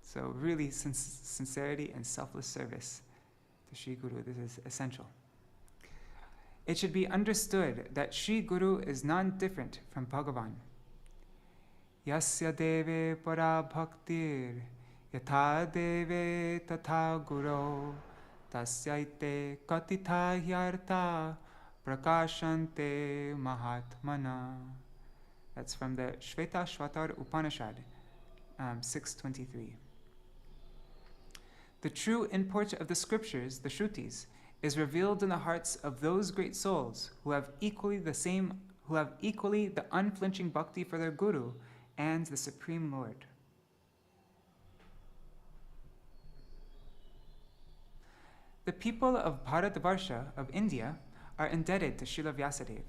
So really, sincerity and selfless service to Sri Guru, this is essential. It should be understood that Sri Guru is non-different from Bhagavan. Yasya deve para bhaktir, yatha deve tatha guru, tasyaite katitha hyartha, prakashante mahatmana. That's from the Shvetashvatar Upanishad, 6.23. The true import of the scriptures, the Shrutis, is revealed in the hearts of those great souls who have equally the unflinching bhakti for their Guru and the Supreme Lord. The people of Bharatvarsha of India are indebted to Śrīla Vyasadeva.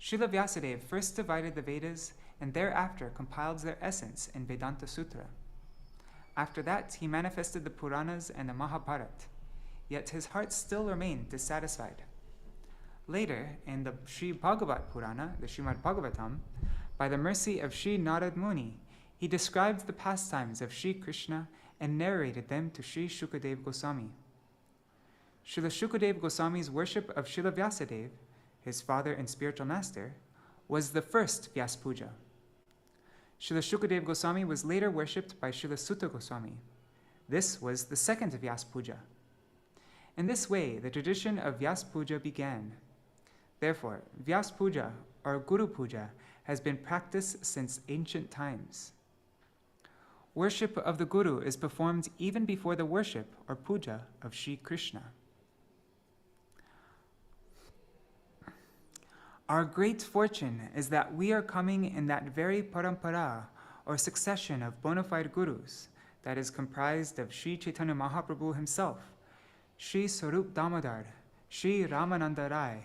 Śrīla Vyasadeva first divided the Vedas and thereafter compiled their essence in Vedanta Sutra. After that, he manifested the Puranas and the Mahārāja, yet his heart still remained dissatisfied. Later, in the Sri Bhagavat Purana, the Srimad Bhagavatam, by the mercy of Sri Narad Muni, he described the pastimes of Sri Krishna and narrated them to Sri Shukadeva Goswāmī. Srila Shukadeva Goswami's worship of Śrīla Vyasadeva, his father and spiritual master, was the first Vyāsa-pūjā. Srila Shukadeva Goswami was later worshipped by Srila Sutta Goswami. This was the second Vyāsa-pūjā. In this way, the tradition of Vyāsa-pūjā began. Therefore, Vyāsa-pūjā or Guru Puja has been practiced since ancient times. Worship of the Guru is performed even before the worship or puja of Sri Krishna. Our great fortune is that we are coming in that very parampara or succession of bona fide gurus that is comprised of Śrī Caitanya-Mahaprabhu himself, Śrī Swarup Damodar, Śrī Ramananda Rai,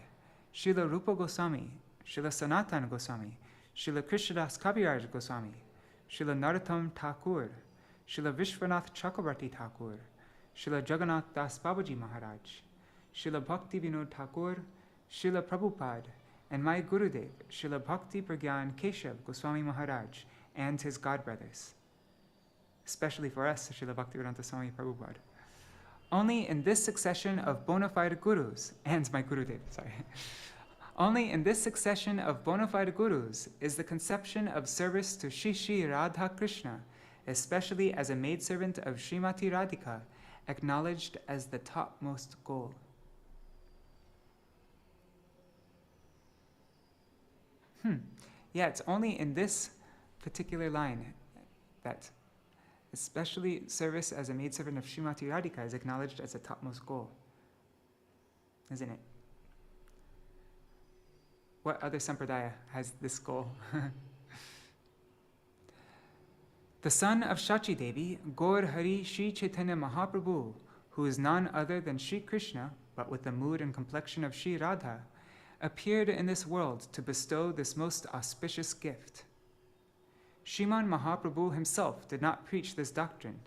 Śrīla Rupa Goswāmī, Śrīla Sanātana Gosvāmī, Śrīla Krishnadas Kaviraj Goswāmī, Śrīla Narottam Thakur, Śrīla Vishwanath Chakrabarti Thakur, Śrīla Jagannath Das Babaji Mahārāja, Śrīla Bhakti Vinod Thakur, Śrīla Prabhupada, and my Gurudev, Śrīla Bhakti Pragyan Keshav Goswami Mahārāja, and his godbrothers. Especially for us, Śrīla Bhaktivedanta Swami Prabhupada. Only in this succession of bona fide gurus, and my Gurudev, only in this succession of bona fide gurus is the conception of service to Shri Shri Radha Krishna, especially as a maidservant of Srimati Radhika, acknowledged as the topmost goal. Yeah, it's only in this particular line that especially service as a maidservant of Srimati Radhika is acknowledged as the topmost goal. Isn't it? What other sampradaya has this goal? The son of Shachi Devi, Gaur Hari Śrī Caitanya Mahaprabhu, who is none other than Sri Krishna, but with the mood and complexion of Sri Radha, appeared in this world to bestow this most auspicious gift. Sriman Mahaprabhu himself did not preach this doctrine,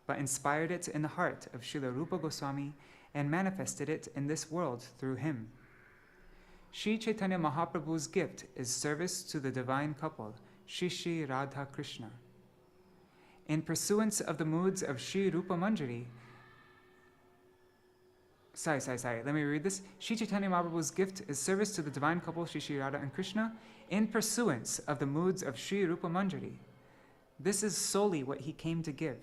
but inspired it in the heart of Srila Rupa Goswami and manifested it in this world through him. Sri Caitanya Mahaprabhu's gift is service to the divine couple, Shri Shri Radha Krishna. In pursuance of the moods of Sri Rupa Manjari, let me read this. Sri Caitanya Mahaprabhu's gift is service to the divine couple, Shri Shri Radha and Krishna, in pursuance of the moods of Sri Rupa Manjari. This is solely what he came to give.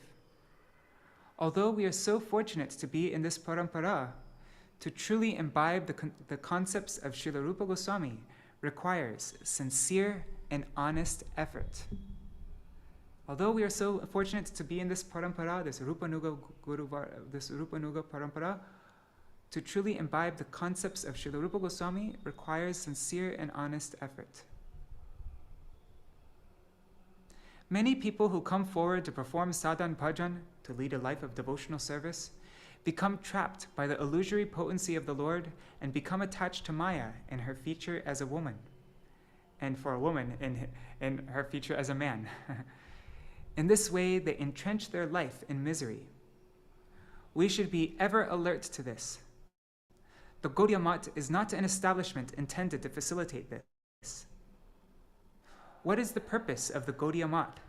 Although we are so fortunate to be in this parampara, To truly imbibe the concepts of Śrīla Rupa Gosvāmī requires sincere and honest effort. Although we are so fortunate to be in this parampara, this Rupanuga parampara, to truly imbibe the concepts of Śrīla Rupa Gosvāmī requires sincere and honest effort. Many people who come forward to perform sadhan bhajan, to lead a life of devotional service, become trapped by the illusory potency of the Lord and become attached to Maya in her feature as a woman, and for a woman in her feature as a man. In this way, they entrench their life in misery. We should be ever alert to this. The Gaudiya Math is not an establishment intended to facilitate this. What is the purpose of the Gaudiya Math?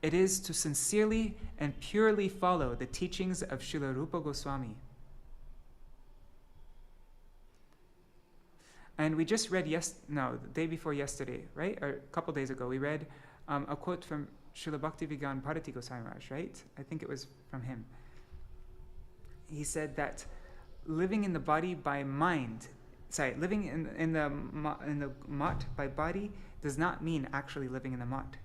It is to sincerely and purely follow the teachings of Śrīla Rupa Gosvāmī. And we just read the day before yesterday, right? Or a couple days ago, we read a quote from Śrīla Bhakti Vijñāna Bhāratī Goswami Maharaj, right? I think it was from him. He said that living in the body by mind, living in the mat by body does not mean actually living in the mat.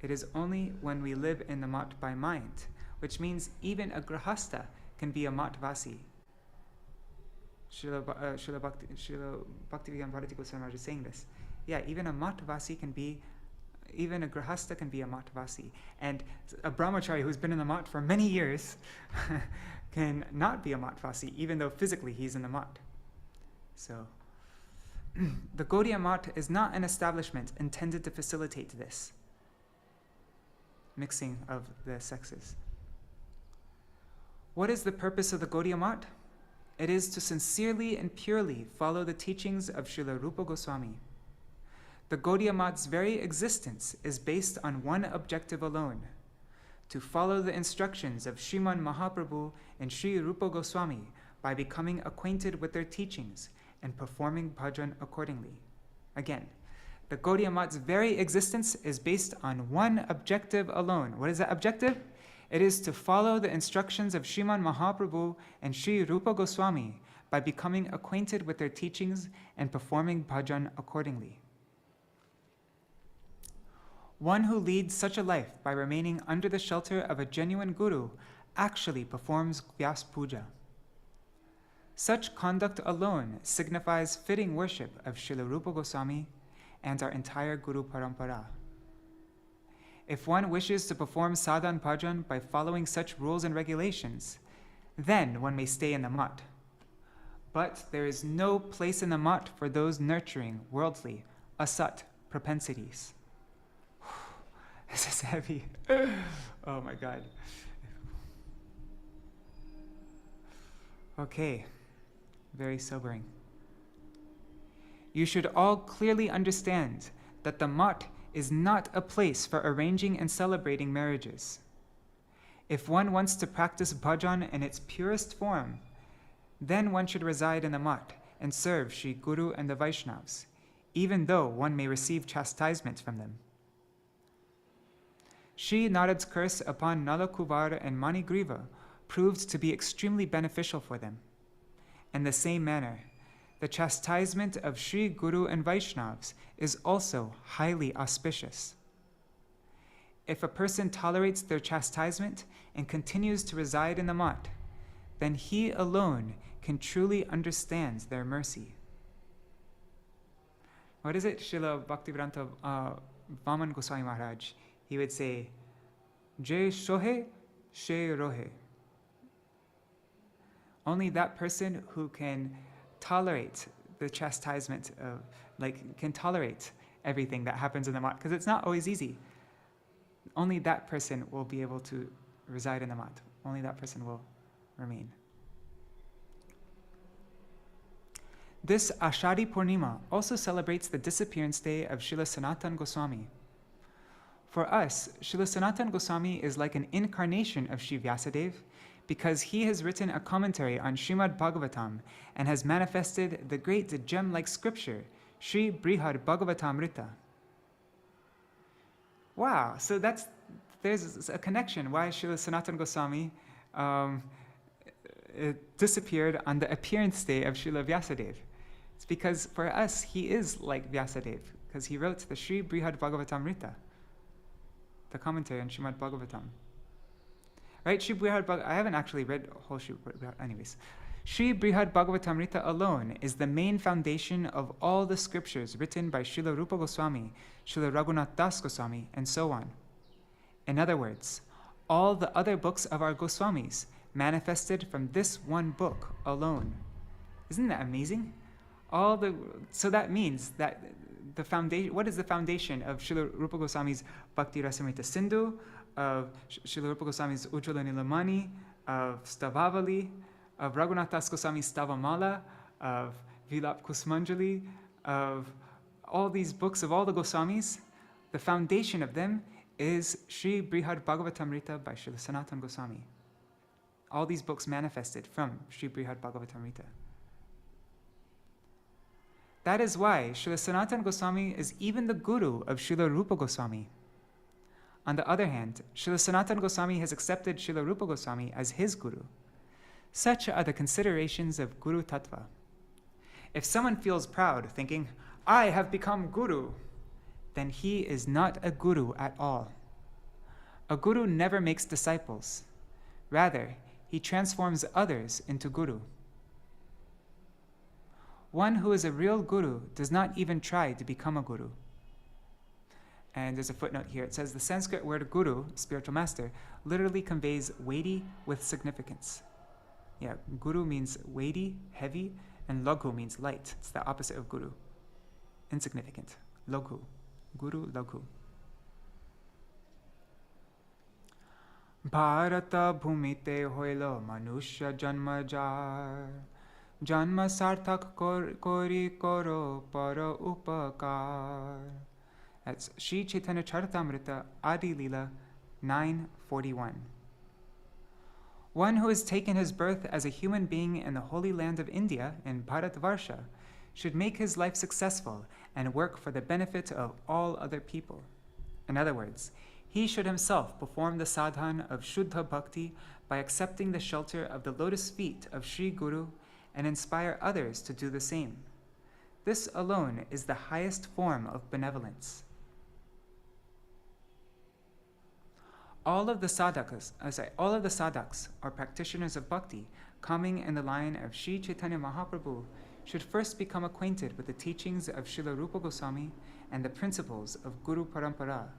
It is only when we live in the mat by mind, which means even a grahasta can be a matvasi. Śrīla Bhakti Vijñāna Bhāratī Goswami Maharaj is saying this. Yeah, even a matvasi can be, even a grahasta can be a matvasi. And a brahmachari who's been in the mat for many years can not be a matvasi, even though physically he's in the mat. So, the Gaudiya Math is not an establishment intended to facilitate this mixing of the sexes. What is the purpose of the Gaudiya Math? It is to sincerely and purely follow the teachings of Śrīla Rupa Gosvāmī. The Gaudiya Math's very existence is based on one objective alone: to follow the instructions of Sriman Mahaprabhu and Śrī Rupa Gosvāmī by becoming acquainted with their teachings and performing bhajan accordingly. Again, the Gaudiya Math's very existence is based on one objective alone. What is that objective? It is to follow the instructions of Sriman Mahaprabhu and Śrī Rupa Gosvāmī by becoming acquainted with their teachings and performing bhajan accordingly. One who leads such a life by remaining under the shelter of a genuine guru actually performs Vyāsa-pūjā. Such conduct alone signifies fitting worship of Śrīla Rupa Gosvāmī and our entire Guru Parampara. If one wishes to perform sadhan bhajan by following such rules and regulations, then one may stay in the mat. But there is no place in the mat for those nurturing worldly, asat propensities. This is heavy. Oh my God. Okay, very sobering. You should all clearly understand that the mat is not a place for arranging and celebrating marriages. If one wants to practice bhajan in its purest form, then one should reside in the mat and serve Sri Guru and the Vaishnavas, even though one may receive chastisement from them. Sri Narad's curse upon Nalakuvar and Manigriva proved to be extremely beneficial for them. In the same manner, the chastisement of Sri Guru and Vaishnavas is also highly auspicious. If a person tolerates their chastisement and continues to reside in the mat, then he alone can truly understand their mercy. What is it? Srila Bhaktivedanta Vaman Goswami Maharaj, he would say, Je shohe, she rohe. Only that person who can tolerate the chastisement of, can tolerate everything that happens in the mat, because it's not always easy. Only that person will be able to reside in the mat. Only that person will remain. This Ashadi Pūrṇimā also celebrates the disappearance day of Śrīla Sanātana Gosvāmī. For us, Śrīla Sanātana Gosvāmī is like an incarnation of Sri Vyasadeva, because he has written a commentary on Śrīmad Bhāgavatam and has manifested the great gem-like scripture, Śrī Brihad Bhagavatamrita. Wow, so there's a connection why Śrīla Sanātana Gosvāmī disappeared on the appearance day of Srila Vyasadeva. It's because for us, he is like Vyasadeva, because he wrote the Śrī Bhagavatamrita, the commentary on Śrīmad Bhagavatam. Right? I haven't actually read whole Śrī anyways. Śrī Bhagavatamrita alone is the main foundation of all the scriptures written by Śrīla Rupa Gosvāmī, Śrīla Raghunath Das Goswami, and so on. In other words, all the other books of our Goswamis manifested from this one book alone. Isn't that amazing? So that means that the foundation. What is the foundation of Śrīla Rupa Goswami's Bhakti Rasamrita Sindhu, of Śrīla Rupa Goswami's Ujjvala Nilamani, of Stavavali, of Raghunath Das Goswami's Stavamala, of Vilap Kusmanjali, of all these books of all the Goswamis? The foundation of them is Śrī Bhagavatamrita by Śrīla Sanātana Gosvāmī. All these books manifested from Śrī Bhagavatamrita. That is why Śrīla Sanātana Gosvāmī is even the guru of Śrīla Rupa Goswāmī. On the other hand, Śrīla Sanātana Gosvāmī has accepted Śrīla Rupa Goswāmī as his guru. Such are the considerations of Guru Tattva. If someone feels proud, thinking, I have become guru, then he is not a guru at all. A guru never makes disciples. Rather, he transforms others into guru. One who is a real guru does not even try to become a guru. And there's a footnote here. It says the Sanskrit word guru, spiritual master, literally conveys weighty with significance. Yeah, guru means weighty, heavy, and laghu means light. It's the opposite of guru. Insignificant. Laghu. Guru, laghu. Bharata bhumite hoilo manushya janma jar. Janma sarthak kori koro para upakar. That's Śrī Caitanya-bhāgavata Adi Lila 9:41. One who has taken his birth as a human being in the holy land of India, in Bharatvarsha, should make his life successful and work for the benefit of all other people. In other words, he should himself perform the sadhan of Shuddha Bhakti by accepting the shelter of the lotus feet of Sri Guru and inspire others to do the same. This alone is the highest form of benevolence. All of the sadhaks or practitioners of bhakti coming in the line of Śrī Caitanya Mahaprabhu should first become acquainted with the teachings of Śrīla Rupa Goswāmī and the principles of Guru Parampara,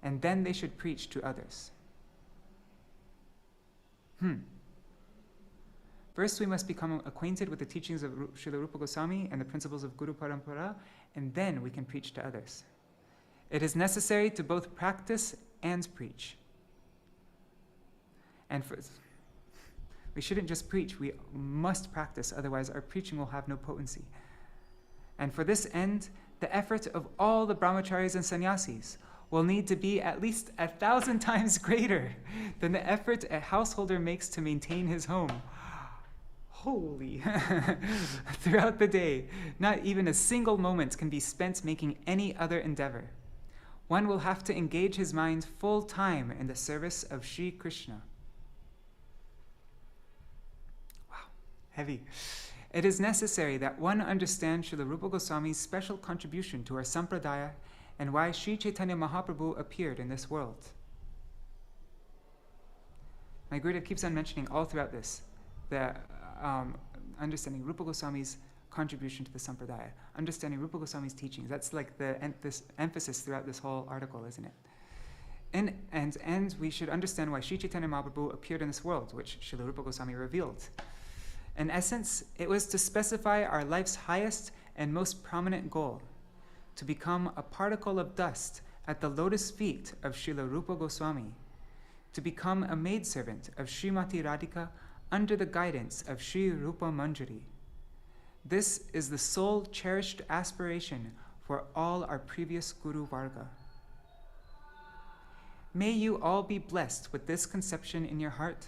and then they should preach to others. First, we must become acquainted with the teachings of Śrīla Rupa Goswāmī and the principles of Guru Parampara, and then we can preach to others. It is necessary to both practice and preach. And we shouldn't just preach, we must practice, otherwise our preaching will have no potency. And for this end, the effort of all the brahmacharis and sannyasis will need to be at least 1,000 times greater than the effort a householder makes to maintain his home. Holy! Throughout the day, not even a single moment can be spent making any other endeavor. One will have to engage his mind full time in the service of Sri Krishna. Wow, heavy. It is necessary that one understand Śrīla Rupa Goswāmī's special contribution to our sampradaya and why Śrī Caitanya Mahaprabhu appeared in this world. My Gurudev keeps on mentioning all throughout this, the understanding Rupa Goswāmī's contribution to the sampradaya, understanding Rupa Goswāmī's teachings. That's like this emphasis throughout this whole article, isn't it? And we should understand why Śrī Caitanya Mahaprabhu appeared in this world, which Śrīla Rupa Goswāmī revealed. In essence, it was to specify our life's highest and most prominent goal, to become a particle of dust at the lotus feet of Śrīla Rupa Goswāmī, to become a maidservant of Srimati Radhika under the guidance of Sri Rupa Manjari. This is the sole cherished aspiration for all our previous Guru Varga. May you all be blessed with this conception in your heart,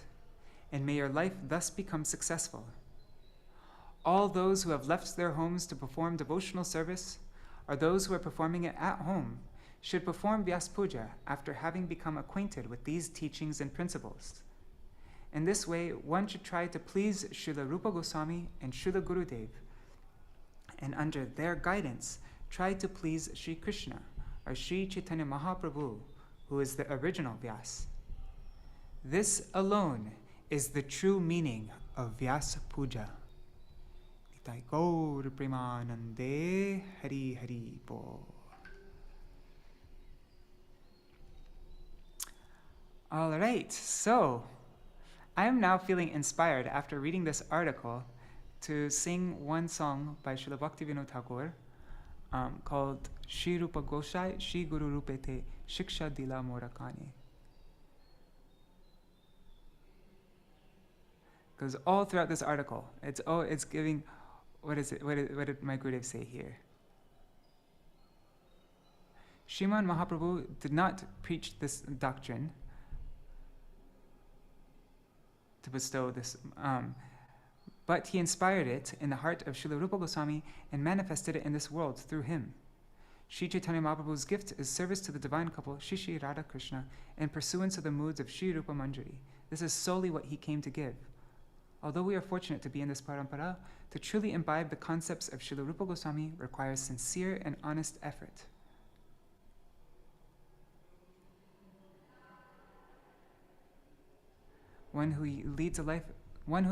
and may your life thus become successful. All those who have left their homes to perform devotional service, or those who are performing it at home, should perform Vyāsa-pūjā after having become acquainted with these teachings and principles. In this way, one should try to please Śrīla Rupa Gosvāmī and Śrīla Gurudeva, and under their guidance, try to please Sri Krishna, or Śrī Caitanya-Mahaprabhu, who is the original Vyasa. This alone is the true meaning of Vyāsa-pūjā. Nitai Gaur Premanande Hari Haribol. All right, so I am now feeling inspired after reading this article to sing one song by Srila Bhaktivinoda Thakur called Shri Rupa Gosai Shri Guru Rupete Shiksha Dila Morakani. Because all throughout this article, it's giving, what is it? What did my Gurudev say here? Sriman Mahaprabhu did not preach this doctrine to bestow this, but he inspired it in the heart of Śrīla Rupa Gosvāmī and manifested it in this world through him. Śrī Caitanya Mahaprabhu's gift is service to the divine couple Shri Shri Radha Krishna in pursuance of the moods of Śrī Rupa Manjari. This is solely what he came to give. Although we are fortunate to be in this parampara, to truly imbibe the concepts of Śrīla Rupa Gosvāmī requires sincere and honest effort. One who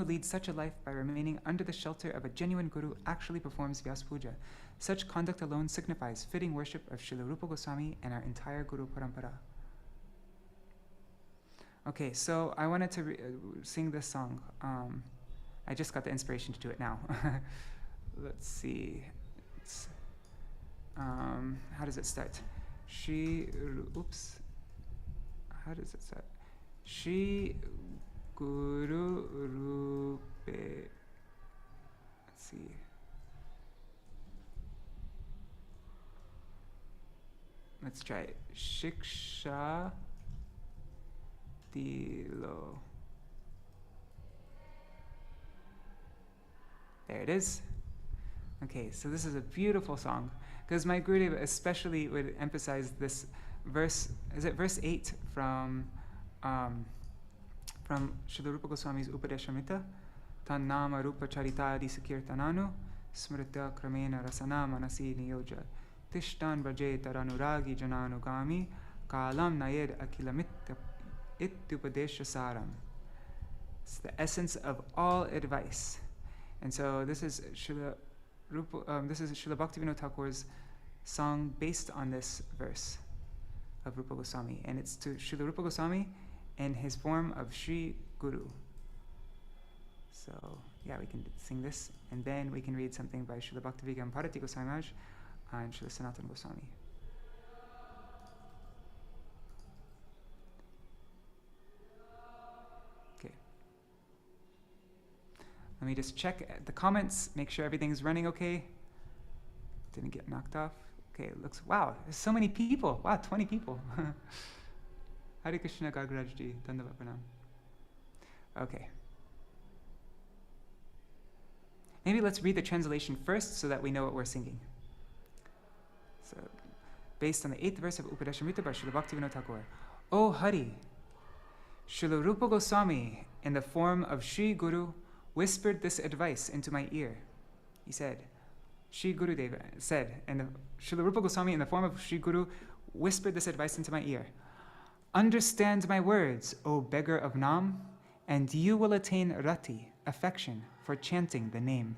leads such a life by remaining under the shelter of a genuine guru actually performs Vyāsa-pūjā. Such conduct alone signifies fitting worship of Śrīla Rupa Gosvāmī and our entire Guru Parampara. Okay, so I wanted to sing this song. I just got the inspiration to do it now. Let's see. How does it start? How does it start? Shri Guru Rupe. Let's see. Let's try it. Shiksha Dilo. There it is. Okay, so this is a beautiful song because my Gurudeva especially would emphasize this verse. Is it verse 8 from Śrīla Rupa Gosvāmī's Upadeshamrita? Tan nama rupa charita disakirtananu smrita kramena rasana manasi niyoja tishtan braje taranuragi jananugami kalam nayed akilamit ityupadesha saram. It's the essence of all advice. And so this is Śrīla Bhaktivinoda Thakur's song based on this verse of Rupa Gosvāmī, and it's to Śrīla Rupa Gosvāmī in his form of Śrī Guru. So yeah, we can sing this, and then we can read something by Śrīla Bhāratī Goswami Maharaj and Śrīla Sanātana Gosvāmī. Okay. Let me just check the comments, make sure everything's running okay. Didn't get knocked off. Okay, it looks, wow, there's so many people. Wow, 20 people. Hare Krishna Gagrajji, Dandavat Pranam. Okay. Maybe let's read the translation first so that we know what we're singing. So, based on the 8th verse of Upadeshamrita by Śrīla Bhaktivinoda Thakur. O Hari, Śrīla Rupa Gosvāmī, in the form of Shri Guru, whispered this advice into my ear. He said, Śrī Gurudeva said, and Śrīla Rupa Gosvāmī in the form of Shri Guru whispered this advice into my ear. Understand my words, O beggar of Nam, and you will attain rati, affection, for chanting the name.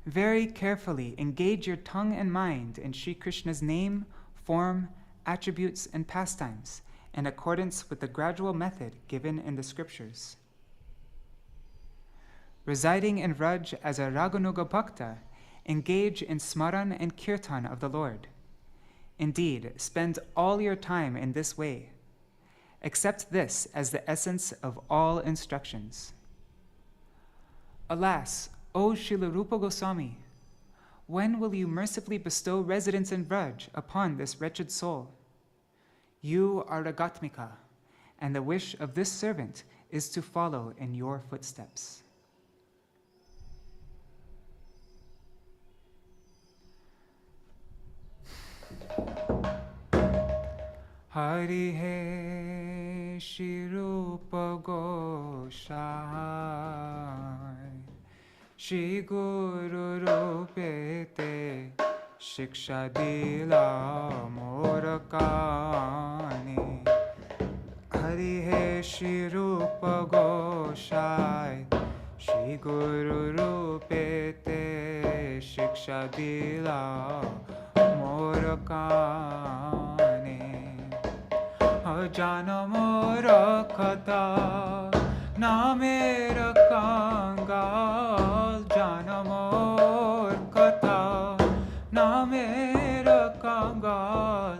Very carefully engage your tongue and mind in Sri Krishna's name, form, attributes, and pastimes, in accordance with the gradual method given in the scriptures. Residing in Vraj as a Raganuga Bhakta, engage in smaran and kirtan of the Lord. Indeed, spend all your time in this way. Accept this as the essence of all instructions. Alas, O Śrīla Rupa Gosvāmī, when will you mercifully bestow residence in Vraj upon this wretched soul? You are Ragatmika, and the wish of this servant is to follow in your footsteps. Hari Śrī Rupa Gosai Śrī Guru Rupete Shiksha Dila Morakani Hari He Śrī Rupa Gosai Śrī Guru Rupete Shiksha Dila Morakani Jana Mora Kata Namera Kangal Jana Mor Kata Namera Kangal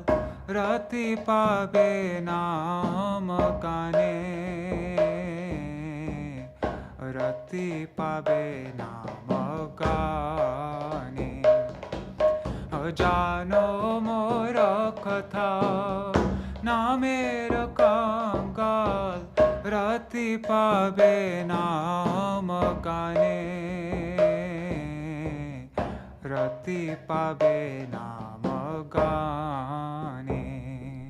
Rati Pabe Nam Kane Rati Pabe Nam Kane Jano Mora Kata Namera Kangal Rati Pabe Nam Gane Rati Pabe Nam Gane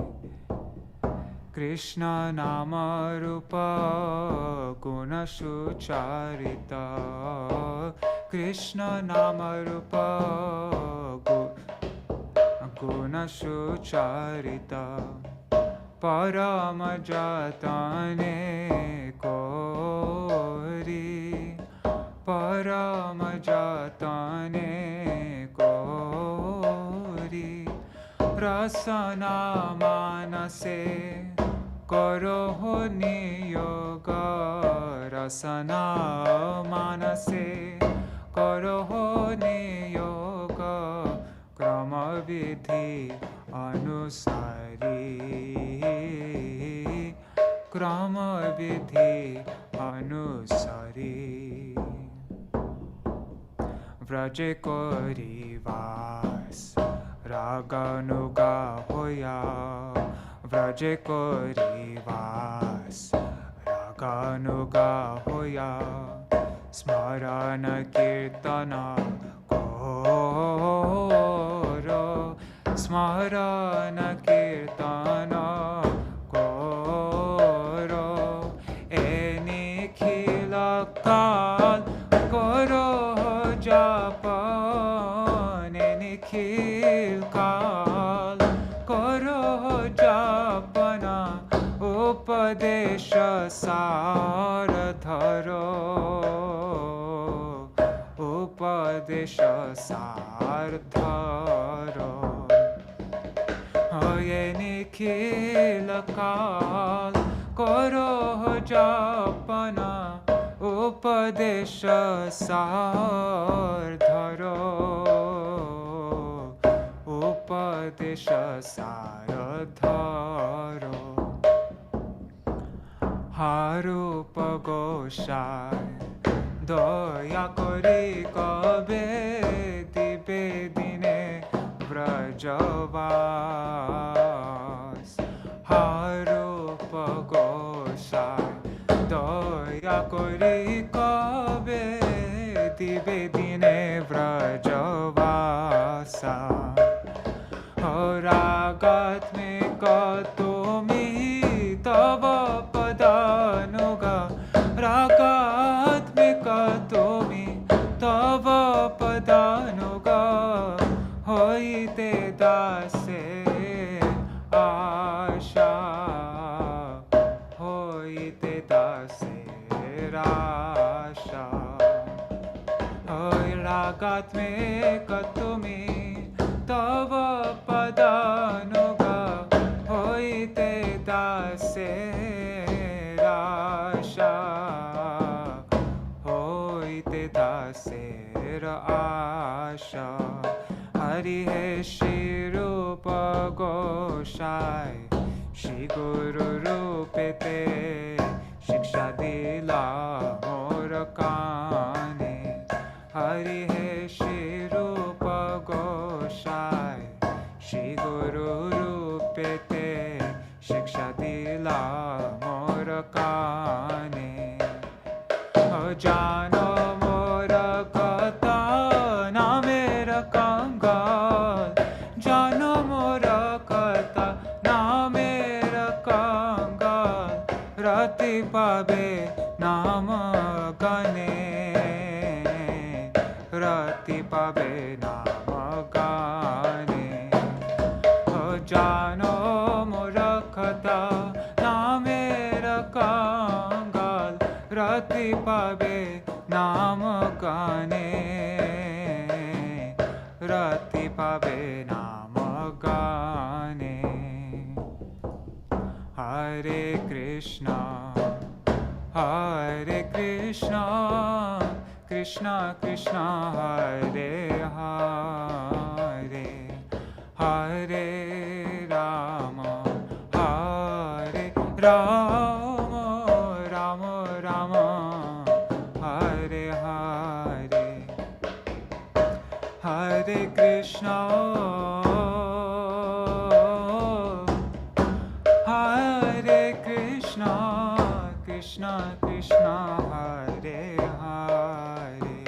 Krishna Nama Rupa Guna Sucharita Krishna Nama Rupa Guna Sucharita Parama Jatane Kori Parama Jatane Kori Rasana Manase Karo Niyoga Rasana Manase Karo Niyoga Krama Vidhi Anusari Krama Vidhi Anusari Vraje Kori Vas Raganuga Hoya Vraje Kori Vas Raganuga Hoya Smarana Kirtana Koro Smarana Kirtana Koro Enikhila Kal Koro Japan Enikhil Kal Koro Japana Upadesha Sardharo Upadesha Sardharo Nikhila Kal Koro Japana Upadesha Sardharo Upadesha Sardharo Harupa Gosai Daya Kori Kabe Dibe Dine Vrajavas Harupa Gosai Daya Kori Kabe Dibe Dine Vrajavasa Ragatmika Tumi Tava Padanuga Ragatmika Tumi Tava Padanuga Hoite Dase Asha Hoite Dase Rasha Ragatmika Tumi Tava Padanuga Hoite Dase Rasha Hoite Dase Rasha Hari He Śrī Rupa Gosai Śrī Guru Rupete Shiksha Dila Morakani Hari He Śrī Rupa Gosai Śrī Guru Rupete Shiksha Dila Morakani Jano Morakata Namera Kangal Jano Morakata Namera Kangal Rati pabe nama gane, Rati pabe nama gane, Jano morakata namera kangal, Rati pabe nama gane, Rati pabe nama gane. Hare Krishna, Hare Krishna, Krishna Krishna, Hare Hare, Hare Rama, Hare Rama, Rama Rama, Hare Hare, Hare Krishna, Krishna Krishna, Hare Hare,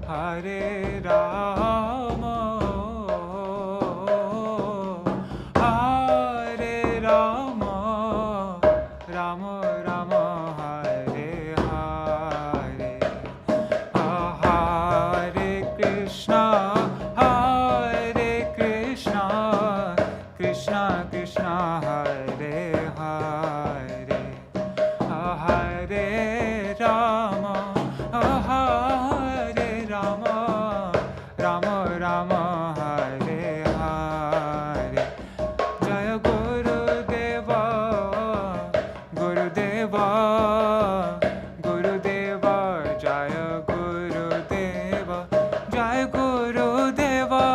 Hare Rama, Hare Rama, Rama Rama, Hare Hare, Hare Krishna, Hare Krishna, Krishna Krishna, Hare Hare, Hare Rama, Hare Rama, Rama Rama, Hare Hare. Jaya Gurudeva, Gurudeva, Gurudeva, Jaya Gurudeva, Jaya Gurudeva,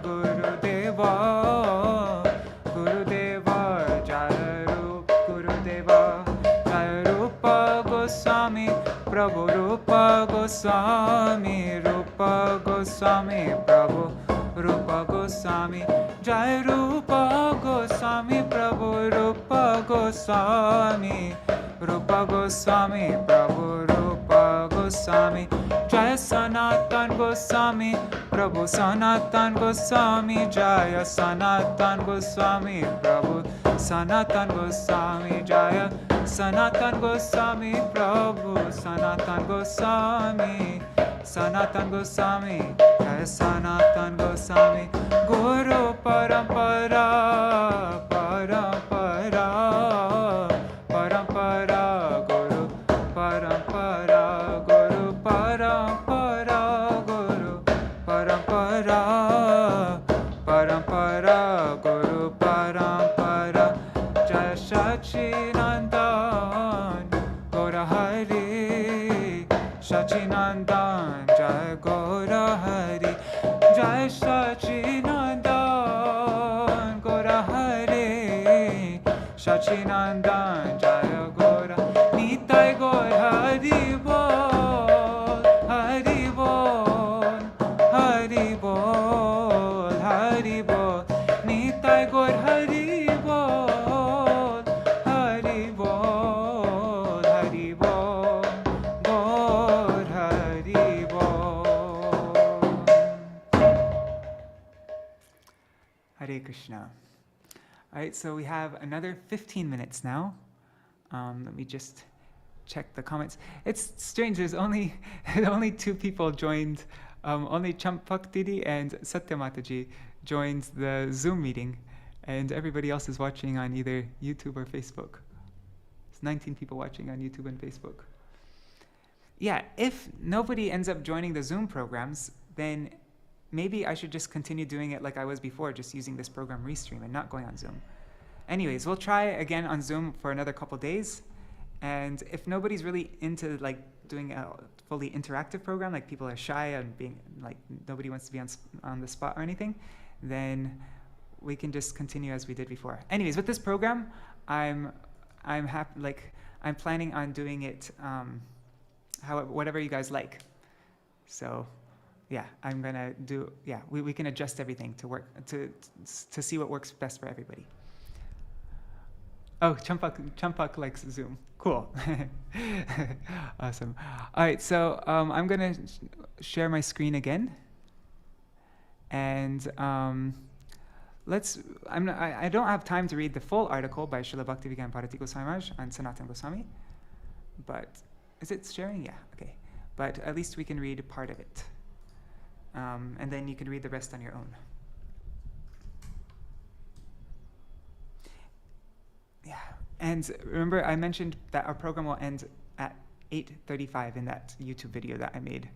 Gurudeva, Gurudeva, Jaya Gurudeva, Jaya Rupa Gosvāmī, Prabhu Rupa Gosvāmī, Rupa Gosvāmī, Prabhu Rupa Gosvāmī, Jaya Rupa Gosvāmī, Prabhu Rupa Gosvāmī, Rupa Gosvāmī, Prabhu Rupa Gosvāmī, Jaya Sanātana Gosvāmī, Prabhu Sanātana Gosvāmī, Jaya Sanātana Gosvāmī, Prabhu Sanātana Gosvāmī, Jaya Sanātana Gosvāmī, Prabhu Sanātana Gosvāmī, Sanātana Gosvāmī, Jaya Sanātana Gosvāmī, Guru Parampara, Parampara, Parampara, Guru Parampara, Guru Parampara, Guru Parampara, Parampara, Guru Parampara, Jaya Sachinandan, Gaura Hari, Sachinandan, Jaya Gaura Hari, Jaya Sachinandan, Gaura Hari, Sachinandan, Jaya Gaura, Nitai Gaur Haribol, Haribol, Haribol, Haribol, Nitai Gaur Haribol, Haribol, Haribol, Gaur Haribol. Hare Krishna. All right, so we have another 15 minutes now. Let me just check the comments. It's strange, there's only two people joined. Only Champak Didi and Satya Mataji joined the Zoom meeting, and everybody else is watching on either YouTube or Facebook. It's 19 people watching on YouTube and Facebook. Yeah, if nobody ends up joining the Zoom programs, then maybe I should just continue doing it like I was before, just using this program Restream and not going on Zoom. Anyways, we'll try again on Zoom for another couple days. And if nobody's really into like doing a fully interactive program, like people are shy and being like nobody wants to be on the spot or anything, then we can just continue as we did before. Anyways, with this program, I'm happy. Like I'm planning on doing it whatever you guys like. So. Yeah, I'm gonna do. Yeah, we can adjust everything to work to see what works best for everybody. Oh, Champak likes Zoom. Cool. Awesome. All right, so I'm gonna share my screen again, and I don't have time to read the full article by Śrīla Bhakti Vijñāna Bhāratī Gosvāmī on Sanatana Gosvāmī, but is it sharing? Yeah, okay. But at least we can read part of it. And then you can read the rest on your own. Yeah, and remember I mentioned that our program will end at 8:35 in that YouTube video that I made.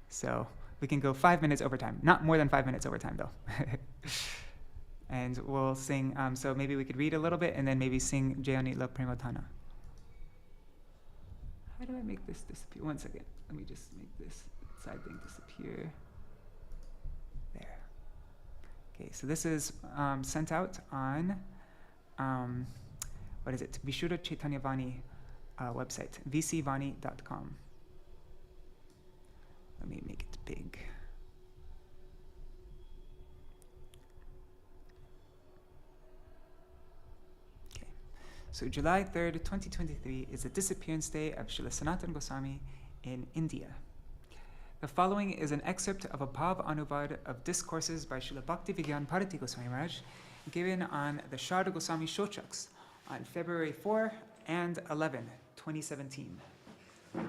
So we can go 5 minutes overtime. Not more than 5 minutes overtime though. And we'll sing, so maybe we could read a little bit and then maybe sing Jayanitla Prematana. How do I make this disappear? 1 second. Let me just make this side thing disappear. There. Okay, so this is sent out on, what is it? Vishuddha Chaitanya Vani website, vcvani.com. Let me make it big. So July 3rd, 2023 is the disappearance day of Śrīla Sanātana Gosvāmī in India. The following is an excerpt of a Bhav Anubad of discourses by Śrīla Bhakti Vijñāna Bhāratī Gosvāmī Maharaj given on the Sharda Goswami Shochaks on February 4 and 11, 2017. I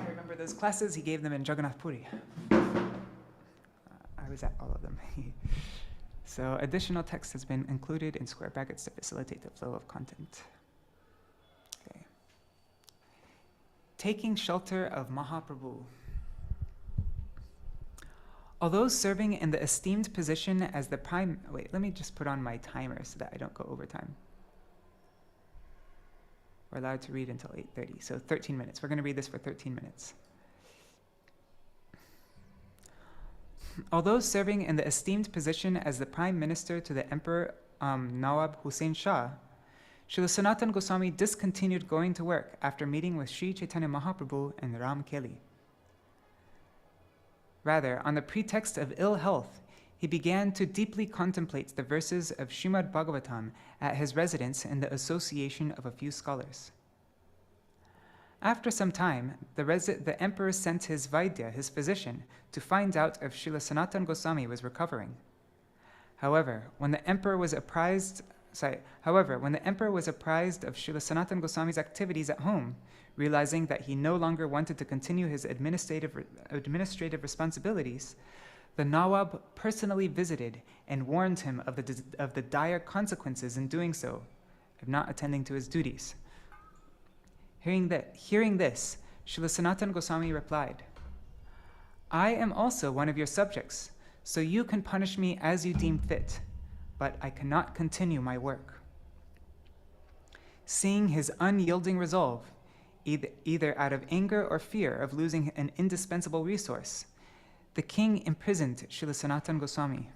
remember those classes, he gave them in Jagannath Puri. I was at all of them. So additional text has been included in square brackets to facilitate the flow of content. Okay. Taking shelter of Mahaprabhu. Although serving in the esteemed position as the prime... Wait, let me just put on my timer so that I don't go over time. We're allowed to read until 8:30, so 13 minutes. We're going to read this for 13 minutes. Although serving in the esteemed position as the Prime Minister to the Emperor Nawab Hussain Shah, Śrīla Sanātana Gosvāmī discontinued going to work after meeting with Śrī Caitanya Mahaprabhu and Ram Keli. Rather, on the pretext of ill health, he began to deeply contemplate the verses of Śrīmad Bhāgavatam at his residence in the association of a few scholars. After some time, the emperor sent his Vaidya, his physician, to find out if Śrīla Sanātana Gosvāmī was recovering. However, when the emperor was apprised of Śrīla Sanātana Gosvāmī's activities at home, realizing that he no longer wanted to continue his administrative responsibilities, the Nawab personally visited and warned him of the dire consequences in doing so, of not attending to his duties. Hearing this, Śrīla Sanātana Gosvāmī replied, "I am also one of your subjects, so you can punish me as you deem fit, but I cannot continue my work." Seeing his unyielding resolve, either out of anger or fear of losing an indispensable resource, the king imprisoned Śrīla Sanātana Gosvāmī.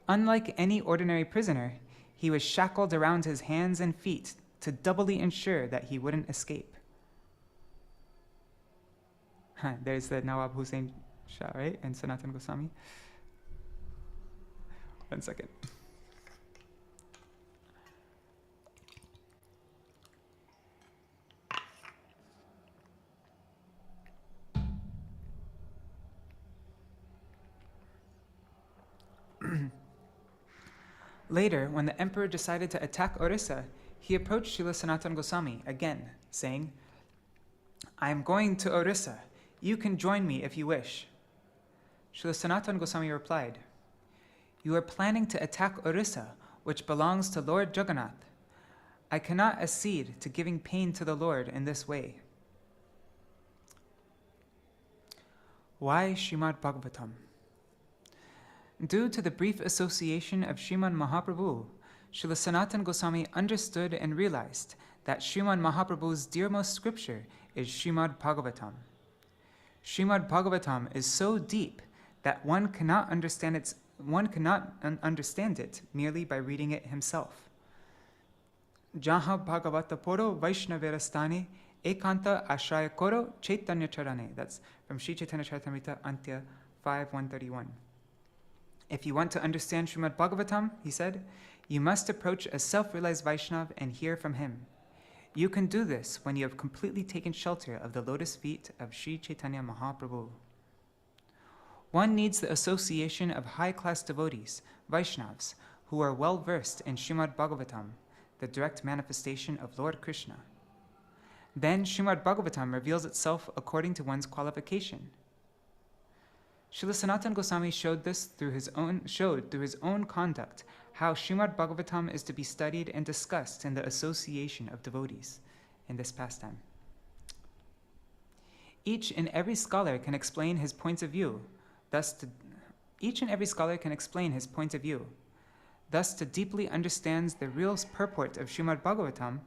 Unlike any ordinary prisoner, he was shackled around his hands and feet to doubly ensure that he wouldn't escape. There's the Nawab Hussain Shah, right? And Sanātana Gosvāmī. 1 second. Later, when the emperor decided to attack Orissa, he approached Śrīla Sanātana Gosvāmī again, saying, "I am going to Orissa. You can join me if you wish." Śrīla Sanātana Gosvāmī replied, "You are planning to attack Orissa, which belongs to Lord Jagannath. I cannot accede to giving pain to the Lord in this way." Why Śrīmad Bhāgavatam? Due to the brief association of Śrīman Mahaprabhu, Śrīla Sanātana Gosvāmī understood and realized that Śrīman Mahaprabhu's dearmost scripture is Śrīmad Bhāgavatam. Śrīmad Bhāgavatam is so deep that one cannot understand it merely by reading it himself. Jaha Bhagavata Poro Vaishnaverastane Ekanta Ashraya Koro Chaitanya Charane. That's from Śrī Caitanya Charitamrita Antya 5:131. If you want to understand Śrīmad Bhāgavatam, he said, you must approach a self-realized Vaishnav and hear from him. You can do this when you have completely taken shelter of the lotus feet of Śrī Caitanya Mahaprabhu. One needs the association of high-class devotees, Vaishnavas, who are well-versed in Śrīmad Bhāgavatam, the direct manifestation of Lord Krishna. Then Śrīmad Bhāgavatam reveals itself according to one's qualification. Śrīla Sanātana Gosvāmī showed through his own conduct how Śrīmad Bhāgavatam is to be studied and discussed in the association of devotees in this pastime. Each and every scholar can explain his points of view. Thus, to deeply understand the real purport of Śrīmad Bhāgavatam,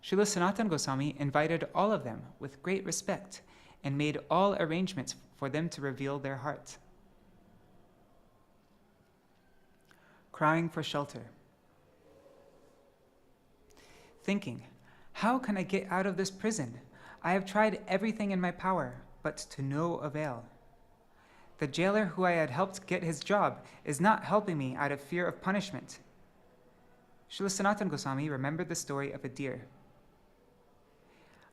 Śrīla Sanātana Gosvāmī invited all of them with great respect and made all arrangements for them to reveal their heart. Crying for shelter. Thinking, how can I get out of this prison? I have tried everything in my power, but to no avail. The jailer who I had helped get his job is not helping me out of fear of punishment. Śrīla Sanātana Gosvāmī remembered the story of a deer.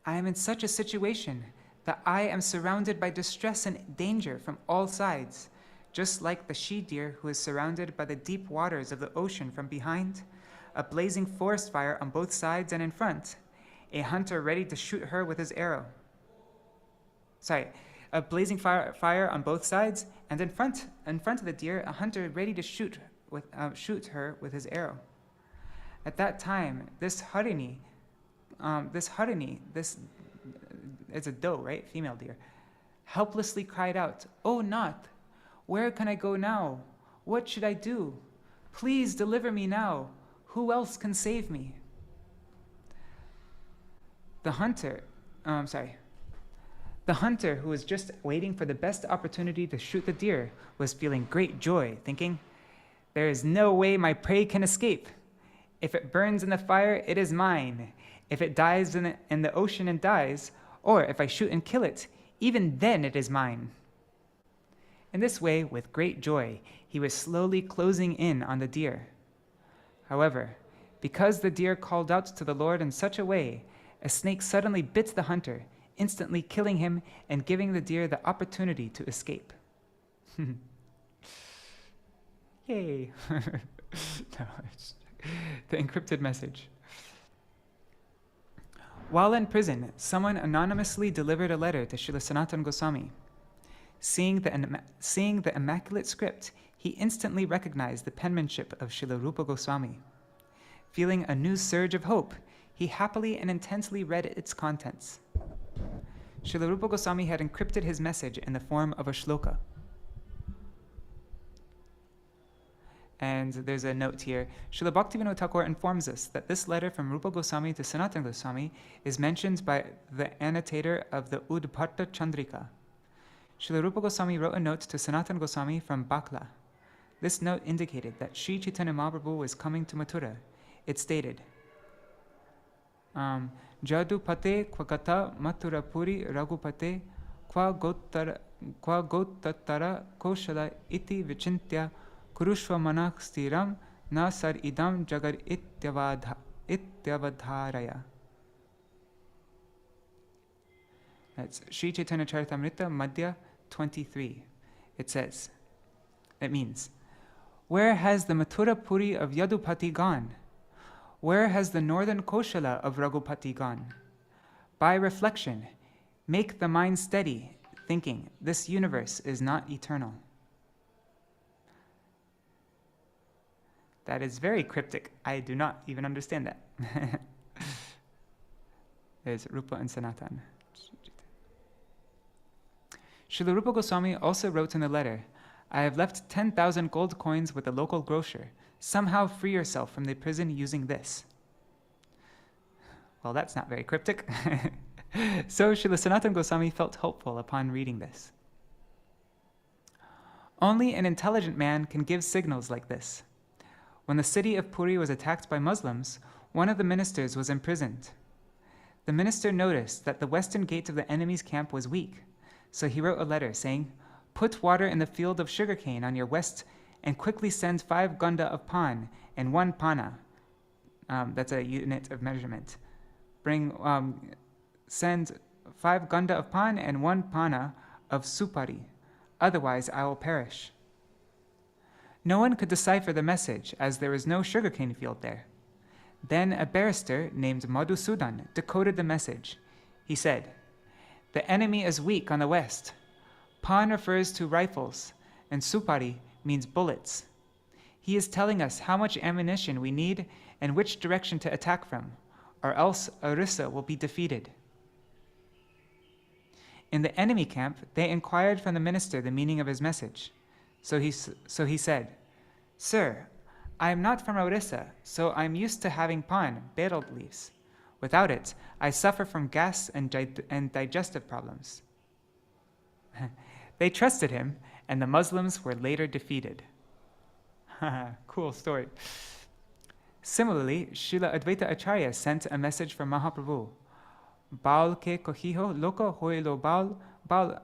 I am in such a situation that I am surrounded by distress and danger from all sides, just like the she-deer who is surrounded by the deep waters of the ocean from behind, a blazing forest fire on both sides and in front, a hunter ready to shoot her with his arrow. A blazing fire on both sides, and in front of the deer, a hunter ready to shoot her with his arrow. At that time, this harini, it's a doe, right? Female deer, helplessly cried out, "O Nath, where can I go now? What should I do? Please deliver me now. Who else can save me?" The hunter, who was just waiting for the best opportunity to shoot the deer, was feeling great joy, thinking, "There is no way my prey can escape. If it burns in the fire, it is mine. If it dies in the ocean and dies, or if I shoot and kill it, even then it is mine." In this way, with great joy, he was slowly closing in on the deer. However, because the deer called out to the Lord in such a way, a snake suddenly bit the hunter, instantly killing him and giving the deer the opportunity to escape. Yay! No, it's the encrypted message. While in prison, someone anonymously delivered a letter to Śrīla Sanātana Gosvāmī. Seeing the immaculate script, he instantly recognized the penmanship of Śrīla Rupa Gosvāmī. Feeling a new surge of hope, he happily and intensely read its contents. Śrīla Rupa Gosvāmī had encrypted his message in the form of a shloka. And there's a note here. Srila Bhaktivinoda Thakur informs us that this letter from Rupa Goswami to Sanatana Goswami is mentioned by the annotator of the Udbhatta Chandrika. Srila Rupa Goswami wrote a note to Sanatana Goswami from Bakla. This note indicated that Śrī Caitanya-bhāgavata was coming to Mathura. It stated, Jadupate kvagata Mathura Puri Raghupate kvagottatara koshala iti vichintya kurushva manah stiram na sar idam jagar ityavadharaya. That's Śrī Caitanya Charitamrita Madhya 23. It means, where has the Mathura Puri of Yadupati gone? Where has the northern Koshala of Raghupati gone? By reflection, make the mind steady, thinking this universe is not eternal. That is very cryptic. I do not even understand that. There's Rupa and Sanatan. Srila Rupa Goswami also wrote in the letter, I have left 10,000 gold coins with the local grocer. Somehow free yourself from the prison using this. Well, that's not very cryptic. So Śrīla Sanātana Gosvāmī felt hopeful upon reading this. Only an intelligent man can give signals like this. When the city of Puri was attacked by Muslims, one of the ministers was imprisoned. The minister noticed that the western gate of the enemy's camp was weak, so he wrote a letter saying, put water in the field of sugarcane on your west and quickly send 5 ganda of pan and 1 pana. That's a unit of measurement. Send 5 ganda of pan and 1 pana of supari, otherwise I will perish." No one could decipher the message, as there was no sugarcane field there. Then a barrister named Madhusudan decoded the message. He said, "The enemy is weak on the west. Pan refers to rifles, and supari means bullets. He is telling us how much ammunition we need and which direction to attack from, or else Orissa will be defeated." In the enemy camp, they inquired from the minister the meaning of his message. So he said, "Sir, I am not from Orissa, so I am used to having pan, betel leaves. Without it, I suffer from gas and digestive problems." They trusted him, and the Muslims were later defeated. Cool story. Similarly, Srila Advaita Acharya sent a message from Mahaprabhu. Baal ke kohiho loko hoilo baal.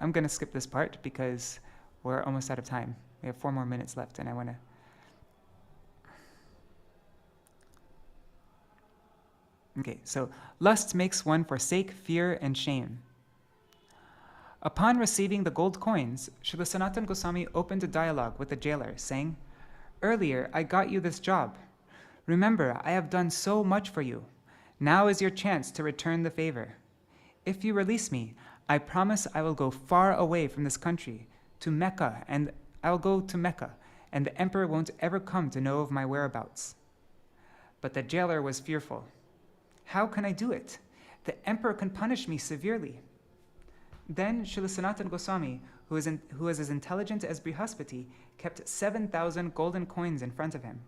I'm going to skip this part because we're almost out of time. We have 4 more minutes left, and I want to... Okay, so lust makes one forsake fear and shame. Upon receiving the gold coins, Śrīla Sanātana Gosvāmī opened a dialogue with the jailer, saying, "Earlier I got you this job. Remember, I have done so much for you. Now is your chance to return the favor. If you release me, I promise I will go far away from this country, to Mecca, and I'll go to Mecca, and the emperor won't ever come to know of my whereabouts." But the jailer was fearful. "How can I do it? The emperor can punish me severely." Then Śrīla Sanātana Gosvāmī, who was as intelligent as Brihaspati, kept 7,000 golden coins in front of him.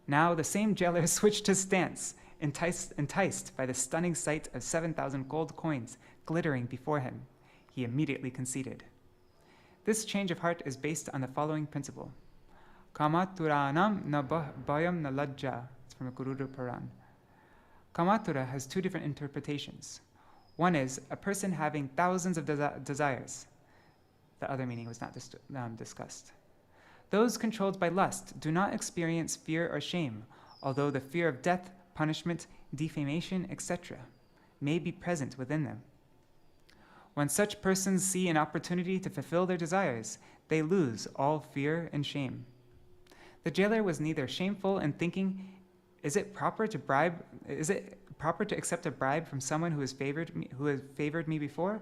Now the same jailer switched his stance, enticed by the stunning sight of 7,000 gold coins glittering before him. He immediately conceded. This change of heart is based on the following principle. Kamaturanam na bhayam na lajja. It's from a Garuda Puran. Kamatura has 2 different interpretations. One is a person having thousands of desires. The other meaning was not discussed. Those controlled by lust do not experience fear or shame, although the fear of death, punishment, defamation, etc. may be present within them. When such persons see an opportunity to fulfill their desires, they lose all fear and shame. The jailer was neither shameful in thinking, is it proper to accept a bribe from someone who has favored me before?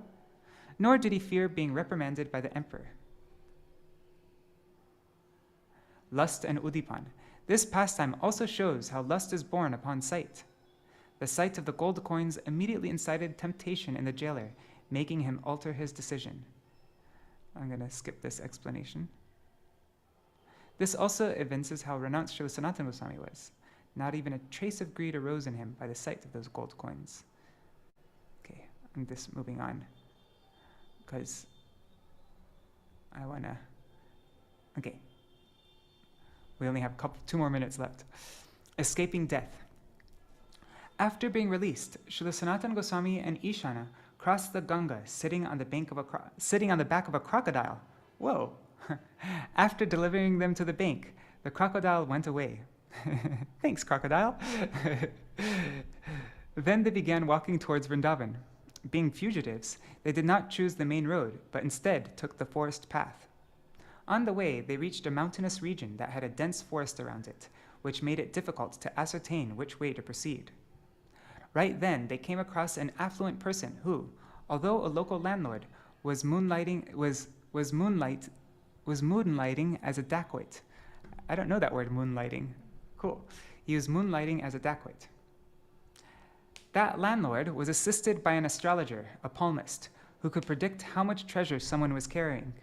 Nor did he fear being reprimanded by the emperor. Lust and udipan. This pastime also shows how lust is born upon sight. The sight of the gold coins immediately incited temptation in the jailer, making him alter his decision. I'm going to skip this explanation. This also evinces how renounced Śrīla Sanātana Gosvāmī was. Not even a trace of greed arose in him by the sight of those gold coins. Okay, I'm just moving on because I want to... Okay. We only have 2 more minutes left. Escaping death. After being released, Śrīla Sanātana Gosvāmī and Vijñāna crossed the Ganga, sitting on the back of a crocodile. Whoa! After delivering them to the bank, the crocodile went away. Thanks, crocodile. Then they began walking towards Vrindavan. Being fugitives, they did not choose the main road, but instead took the forest path. On the way, they reached a mountainous region that had a dense forest around it, which made it difficult to ascertain which way to proceed. Right then, they came across an affluent person who, although a local landlord, was moonlighting as a dacoit. I don't know that word, moonlighting. Cool. He was moonlighting as a dacoit. That landlord was assisted by an astrologer, a palmist, who could predict how much treasure someone was carrying.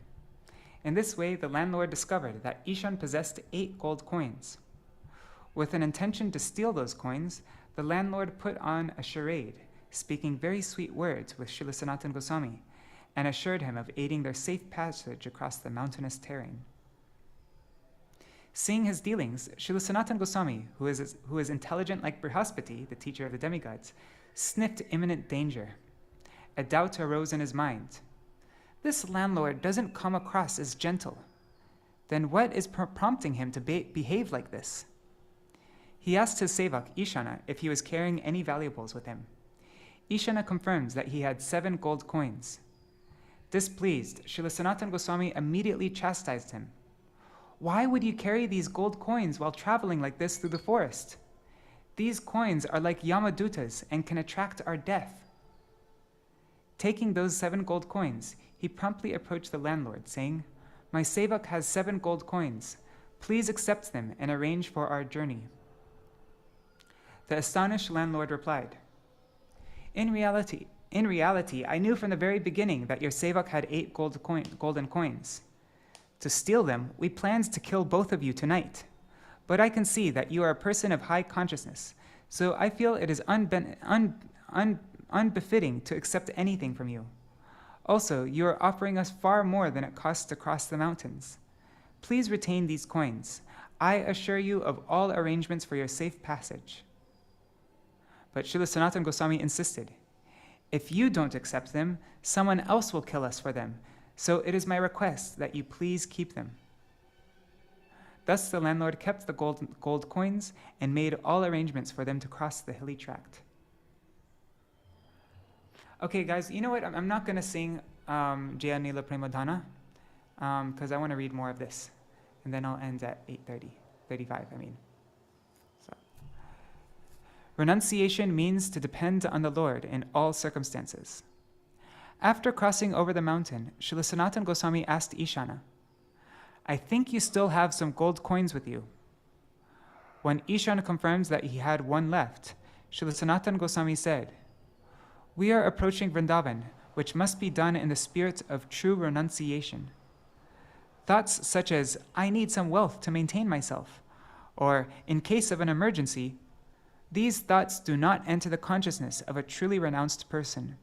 In this way, the landlord discovered that Ishan possessed 8 gold coins. With an intention to steal those coins, the landlord put on a charade, speaking very sweet words with Śrīla Sanātana Gosvāmī, and assured him of aiding their safe passage across the mountainous terrain. Seeing his dealings, Śrīla Sanātana Gosvāmī, who is intelligent like Brihaspati, the teacher of the demigods, sniffed imminent danger. A doubt arose in his mind. This landlord doesn't come across as gentle. Then what is prompting him to behave like this? He asked his sevak, Vijñāna, if he was carrying any valuables with him. Vijñāna confirms that he had 7 gold coins. Displeased, Śrīla Sanātana Gosvāmī immediately chastised him. Why would you carry these gold coins while traveling like this through the forest? These coins are like Yamadutas and can attract our death. Taking those 7 gold coins, he promptly approached the landlord, saying, "My sevak has 7 gold coins. Please accept them and arrange for our journey." The astonished landlord replied, In reality, I knew from the very beginning that your sevak had 8 golden coins. To steal them, we planned to kill both of you tonight. But I can see that you are a person of high consciousness, so I feel it is unbefitting to accept anything from you. Also, you are offering us far more than it costs to cross the mountains. Please retain these coins. I assure you of all arrangements for your safe passage. But Śrīla Sanātana Gosvāmī insisted, If you don't accept them, someone else will kill us for them, so it is my request that you please keep them. Thus the landlord kept the gold coins and made all arrangements for them to cross the hilly tract. Okay, guys, you know what? I'm not going to sing Jaya Nila Premadhana because I want to read more of this. And then I'll end at 8:35, I mean. So. Renunciation means to depend on the Lord in all circumstances. After crossing over the mountain, Śrīla Sanātana Gosvāmī asked Vijñāna, I think you still have some gold coins with you. When Vijñāna confirms that he had 1 left, Śrīla Sanātana Gosvāmī said, We are approaching Vrindavan, which must be done in the spirit of true renunciation. Thoughts such as, I need some wealth to maintain myself, or in case of an emergency, these thoughts do not enter the consciousness of a truly renounced person.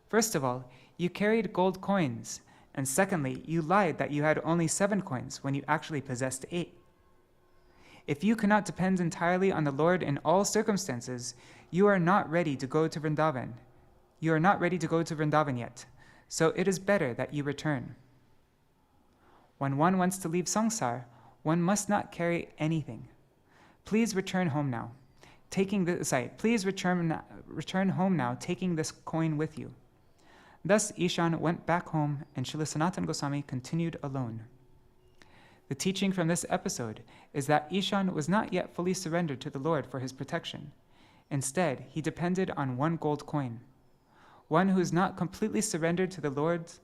First of all, you carried gold coins, and secondly, you lied that you had only 7 coins when you actually possessed 8. If you cannot depend entirely on the Lord in all circumstances, you are not ready to go to Vrindavan. You are not ready to go to Vrindavan yet, so it is better that you return. When one wants to leave samsara, one must not carry anything. Please return home now. Please return home now, taking this coin with you. Thus, Vijñāna went back home, and Śrīla Sanātana Gosvāmī continued alone. The teaching from this episode is that Vijñāna was not yet fully surrendered to the Lord for his protection. Instead, he depended on 1 gold coin. One who is not completely surrendered to the Lord's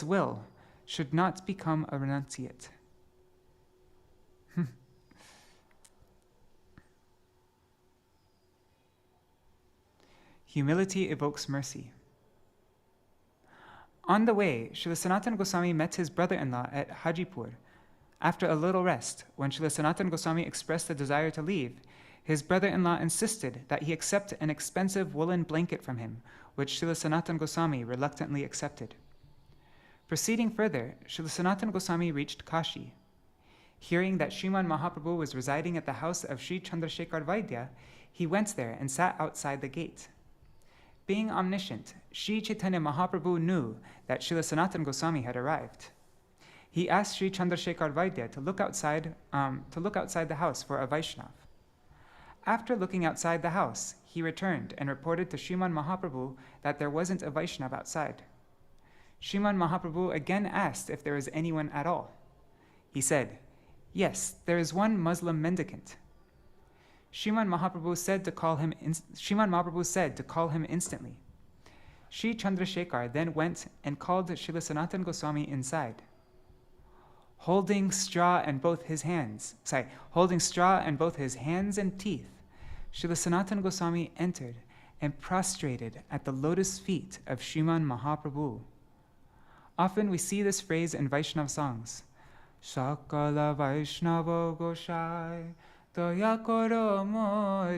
will, should not become a renunciate. Humility evokes mercy. On the way, Śrīla Sanātana Gosvāmī met his brother-in-law at Haribol. After a little rest, when Śrīla Sanātana Gosvāmī expressed the desire to leave, his brother-in-law insisted that he accept an expensive woolen blanket from him, which Śrīla Sanātana Gosvāmī reluctantly accepted. Proceeding further, Śrīla Sanātana Gosvāmī reached Kashi. Hearing that Srimad Mahaprabhu was residing at the house of Sri Chandrasekhar Vaidya, he went there and sat outside the gate. Being omniscient, Śrī Caitanya-Mahaprabhu knew that Śrīla Sanātana Gosvāmī had arrived. He asked Sri Chandrasekhar Vaidya to look outside the house for a Vaishnav. After looking outside the house, he returned and reported to Srimad Mahaprabhu that there wasn't a Vaishnav outside. Srimad Mahaprabhu again asked if there was anyone at all. He said, Yes, there is one Muslim mendicant. Srimad Mahaprabhu said to call him instantly. Sri Chandrasekhar then went and called Śrīla Sanātana Gosvāmī inside. Holding straw in both his hands and teeth, Śrīla Sanātana Gosvāmī entered and prostrated at the lotus feet of Srimad Mahaprabhu. Often we see this phrase in Vaishnava songs. Sakala Vaishnava Goshai Daya koro more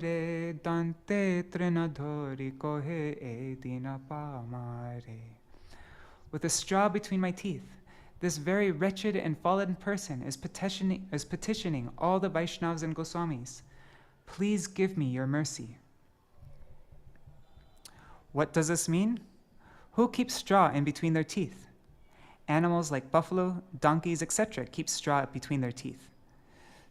dante trinadhori kohe e dina pamare. With a straw between my teeth, this very wretched and fallen person is petitioning all the Vaishnavas and Goswamis. Please give me your mercy. What does this mean? Who keeps straw in between their teeth? Animals like buffalo, donkeys, etc. keep straw between their teeth.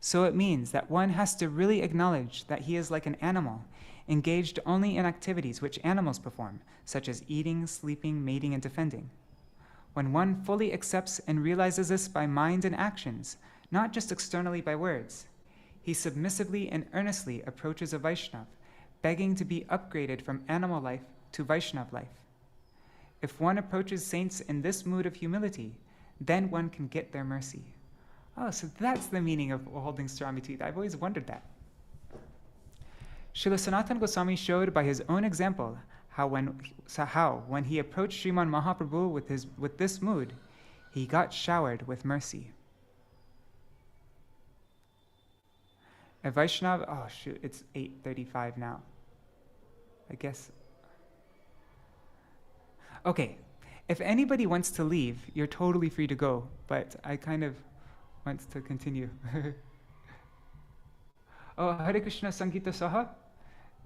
So it means that one has to really acknowledge that he is like an animal, engaged only in activities which animals perform, such as eating, sleeping, mating, and defending. When one fully accepts and realizes this by mind and actions, not just externally by words, he submissively and earnestly approaches a Vaishnava, begging to be upgraded from animal life to Vaishnava life. If one approaches saints in this mood of humility, then one can get their mercy. Oh, so that's the meaning of holding Sarami teeth. I've always wondered that. Śrīla Sanātana Gosvāmī showed by his own example how when he approached Sriman Mahaprabhu with this mood, he got showered with mercy. A Vaishnava, oh shoot, it's 8:35 now. I guess. Okay, if anybody wants to leave, you're totally free to go, but I kind of want to continue. Oh, Hare Krishna Sangita Saha?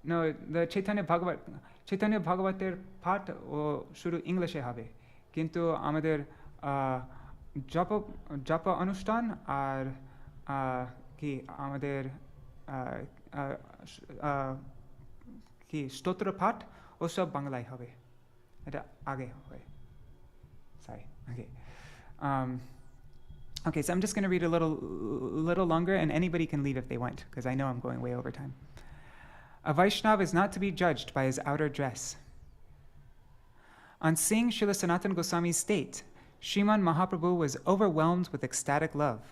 No, the Caitanya-bhāgavater part শুরু ইংলিশে হবে, কিন্তু আমাদের জপ অনুষ্ঠান আর কি আমাদের কি স্তোত্র পাঠ ওসব বাংলায় হবে, এটা আগে হয়. Sorry. Okay. Okay, so I'm just going to read a little longer, and anybody can leave if they want, because I know I'm going way over time. A Vaishnava is not to be judged by his outer dress. On seeing Śrīla Sanātana Gosvāmī's state, Sriman Mahaprabhu was overwhelmed with ecstatic love.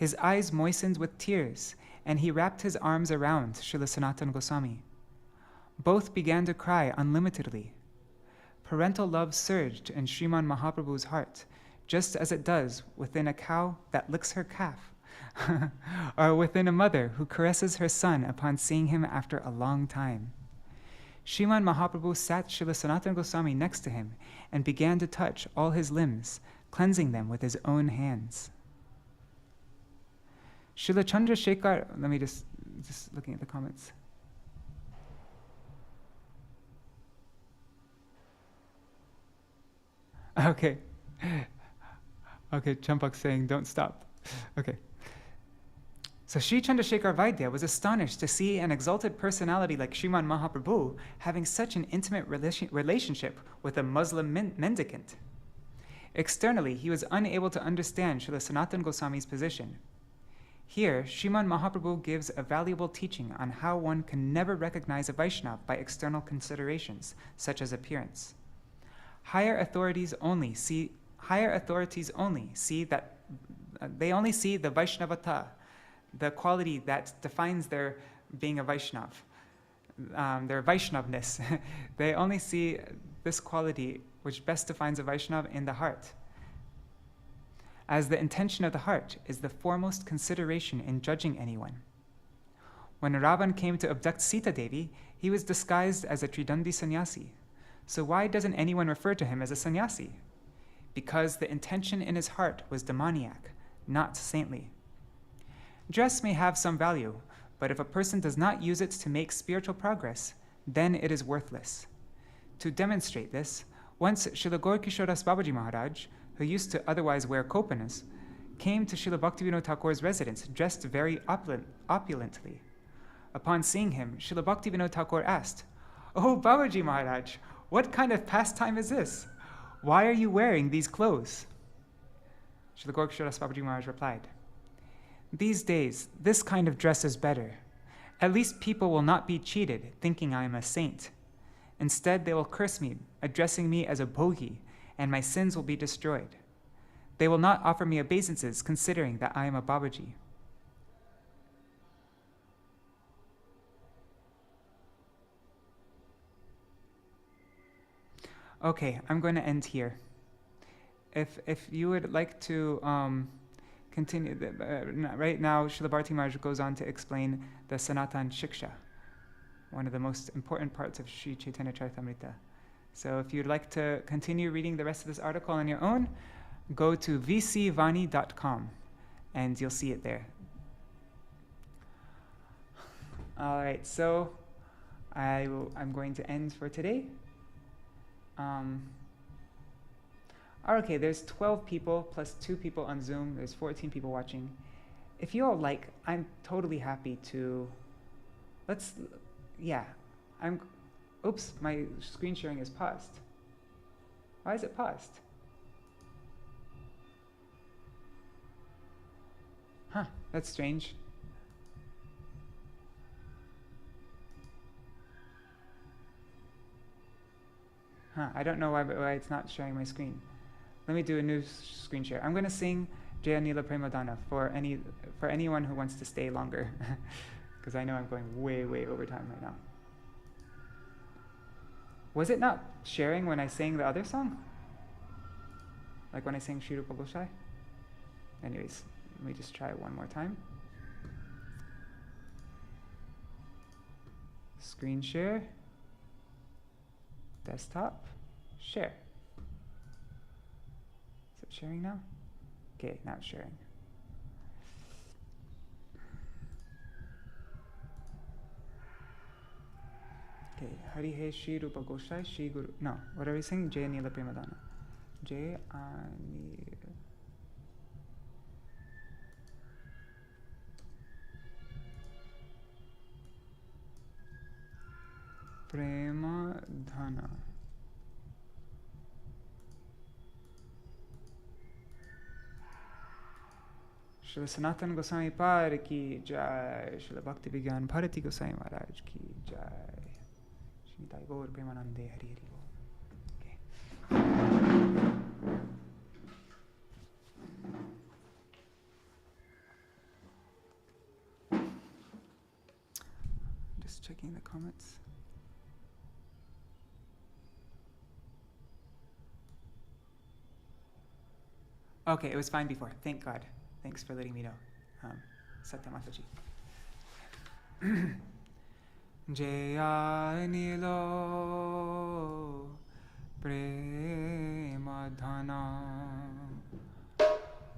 His eyes moistened with tears, and he wrapped his arms around Śrīla Sanātana Gosvāmī. Both began to cry unlimitedly. Parental love surged in Sriman Mahaprabhu's heart, just as it does within a cow that licks her calf, or within a mother who caresses her son upon seeing him after a long time. Sriman Mahaprabhu sat Śrīla Sanātana Gosvāmī next to him and began to touch all his limbs, cleansing them with his own hands. Śrīla Chandrasekhar, let me just looking at the comments. Okay. Okay, Champak's saying don't stop. Okay. So Sri Chandrasekhar Vaidya was astonished to see an exalted personality like Sriman Mahaprabhu having such an intimate relationship with a Muslim mendicant. Externally, he was unable to understand Śrīla Sanātana Gosvāmī's position. Here, Sriman Mahaprabhu gives a valuable teaching on how one can never recognize a Vaishnava by external considerations, such as appearance. Higher authorities only see that they only see the Vaishnavata, the quality that defines their being a Vaishnav, their Vaishnavness. They only see this quality which best defines a Vaishnav in the heart, as the intention of the heart is the foremost consideration in judging anyone. When Ravan came to abduct Sita Devi, he was disguised as a Tridandi sannyasi. So why doesn't anyone refer to him as a sannyasi? Because the intention in his heart was demoniac, not saintly. Dress may have some value, but if a person does not use it to make spiritual progress, then it is worthless. To demonstrate this, once Srila Gaurkishoras Babaji Mahārāja, who used to otherwise wear kopanas, came to Srila Bhaktivinoda Thakur's residence dressed very opulently. Upon seeing him, Srila Bhaktivinoda Thakur asked, "Oh, Babaji Mahārāja, what kind of pastime is this? Why are you wearing these clothes?" Srila Gaurkishoras Babaji Mahārāja replied, "These days, this kind of dress is better. At least people will not be cheated, thinking I am a saint. Instead, they will curse me, addressing me as a bhogi, and my sins will be destroyed. They will not offer me obeisances, considering that I am a Babaji." Okay, I'm going to end here. If you would like to continue, right now Srila Bhāratī Mahārāja goes on to explain the Sanatan Shiksha, one of the most important parts of Śrī Caitanya Charitamrita. So if you'd like to continue reading the rest of this article on your own, go to vcvani.com and you'll see it there. All right, so I'm going to end for today. Okay, there's 12 people plus 2 people on Zoom. There's 14 people watching. If you all like, I'm totally happy to, let's yeah, oops, my screen sharing is paused. Why is it paused? Huh, that's strange. Huh, I don't know why it's not sharing my screen. Let me do a new screen share. I'm going to sing Jaya Nila Premadana for anyone who wants to stay longer, because I know I'm going way over time right now. Was it not sharing when I sang the other song? Like when I sang Śrī Rupa Gosai? Anyways, let me just try it one more time. Screen share. Desktop. Share. Is it sharing now? Okay, now it's sharing. Okay, Hari He Śrī Rupa Gosai Śrī Guru. No, what are we saying? Jaya Nila Premadana. Jaya Nila Premadana. Śrīla Sanātana Gosvāmī Par ki jai. Śrīla Bhakti Vijñāna Bhāratī Gosvāmī Mahārāja ki jai. Śrīla Gaur Premanande Hari Haribol. Okay. Just checking the comments. Okay, it was fine before. Thank God. Thanks for letting me know. Satya Mataji. Jaya Nilo Premadhana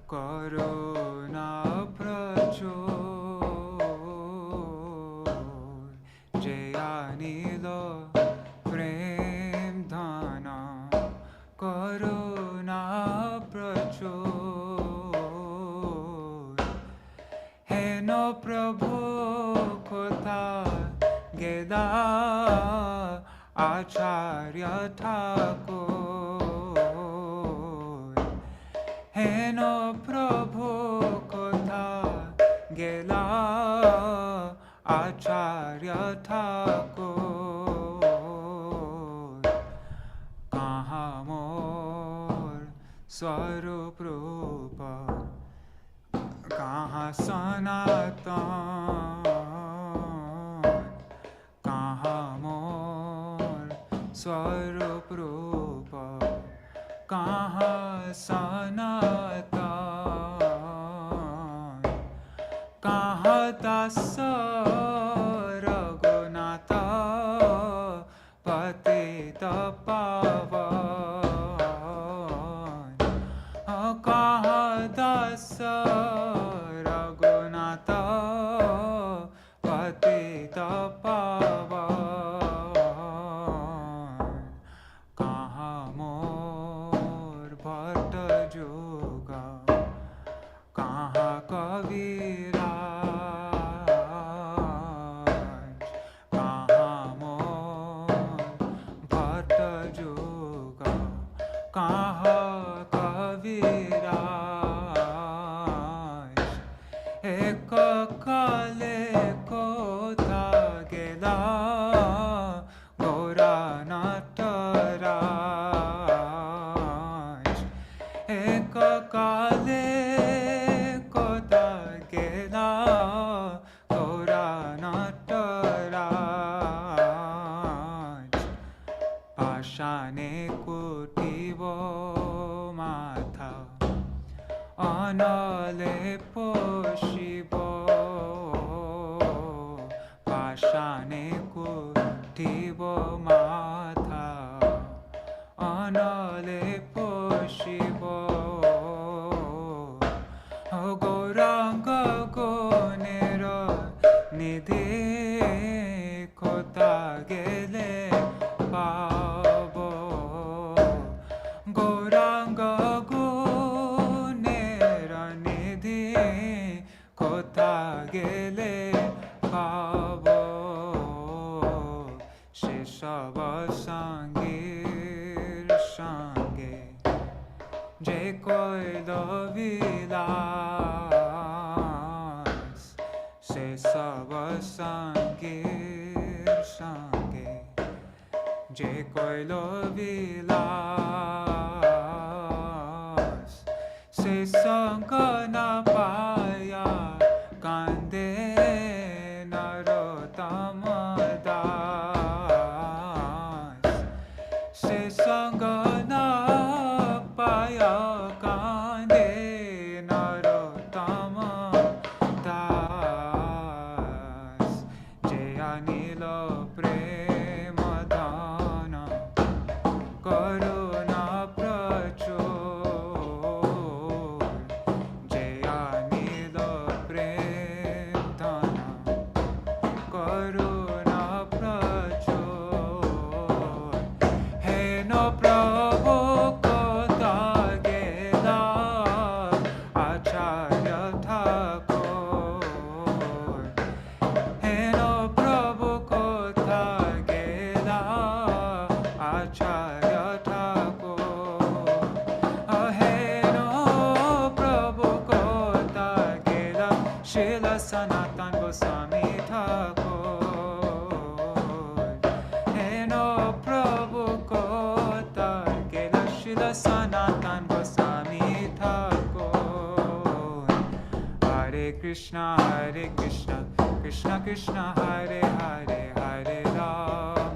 Karuna Prachor Jaya Nilo Premadhana Karuna Prachor Heno Prabhu Kotha Geda Acharya Thakur Heno Prabhu Kotha Gela Acharya Thakur Kaha Mor Swarup Rupa Kaha Sanatan Kaha Mor Swarup Rupa Kaha Sanatan Kaha Dasa Raghunatha Patita Pavan Kaha Dasa Raghunatha Patita Pavan Kaha Mor Bhatta Juga Kaha Kaviraj Kaha Mor Bhatta Juga Kaha Kaviraj Eka Kale Kotha Gela Gora Nataraj Eka Kale Kotha Gela Gora Nataraj Pashane Kutivo Matha Anale Poshibo Pashane Kutivo Matha Anale Poshibo Gauranga Gonera Nidhi Kota Gele Pavo Gauranga Gonera Nidhi Kota Gele Pavo je koilo vilas, se sab sangir sange, je koilo vilas, se sanga na paya kande narottama das, se sanga na paya kande narottama das, jaya nila prema dana karuna prachur, jaya nila prema dana karuna prachur, he no prabhu kota gela acharya thakur, he no prabhu kota gela acharya thakur, he no prabhu kota gela Śrīla Sanātana Gosvāmī thakur, he no prabhu kota gela Śrīla Sanātana Gosvāmī thakur. Hare Krishna, Krishna Krishna, Hare Hare, Hare Ram,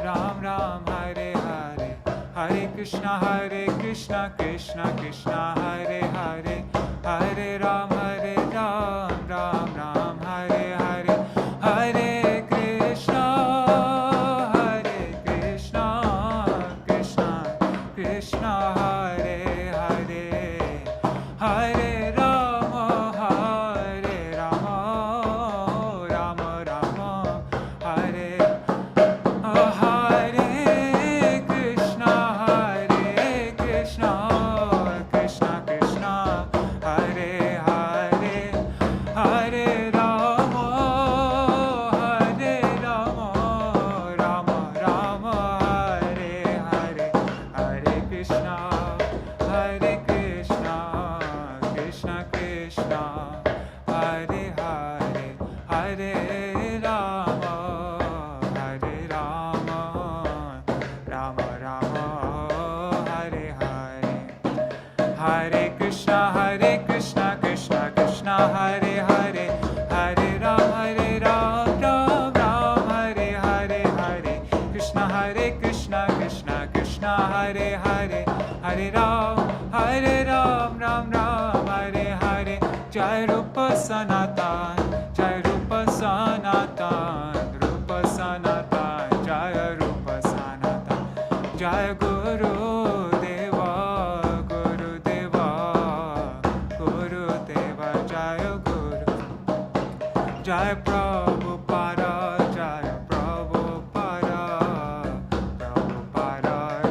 Ram Ram, Hare Hare, Hare Krishna, Krishna Krishna, Hare Hare, Hare Ram, Ram Ram, Hare Hare, Hare Krishna, Krishna Krishna, Hare Hare, Hare Rama, Rama Rama, Hare Hare Krishna, Krishna Krishna, Hare Hare, Hare Rama, Rama Rama, Hare Hare, Hare Krishna, Krishna Krishna, Hare Hare, Hare Rama, Rama Rama, Hare Hare, Hare Krishna, Krishna Krishna, Hare Hare, Hare Ram, Ram Ram, Hare Hare, Hare Krishna, Krishna Krishna, Hare Hare, Hare Ram, Ram Ram, Hare Hare, Jai Rupa Sanatan, Rupa Sanatan, Jai Rupa Sanatan, Jai Gurudeva, Jai Guru, Jai Prabhupada, Jai Prabhupada,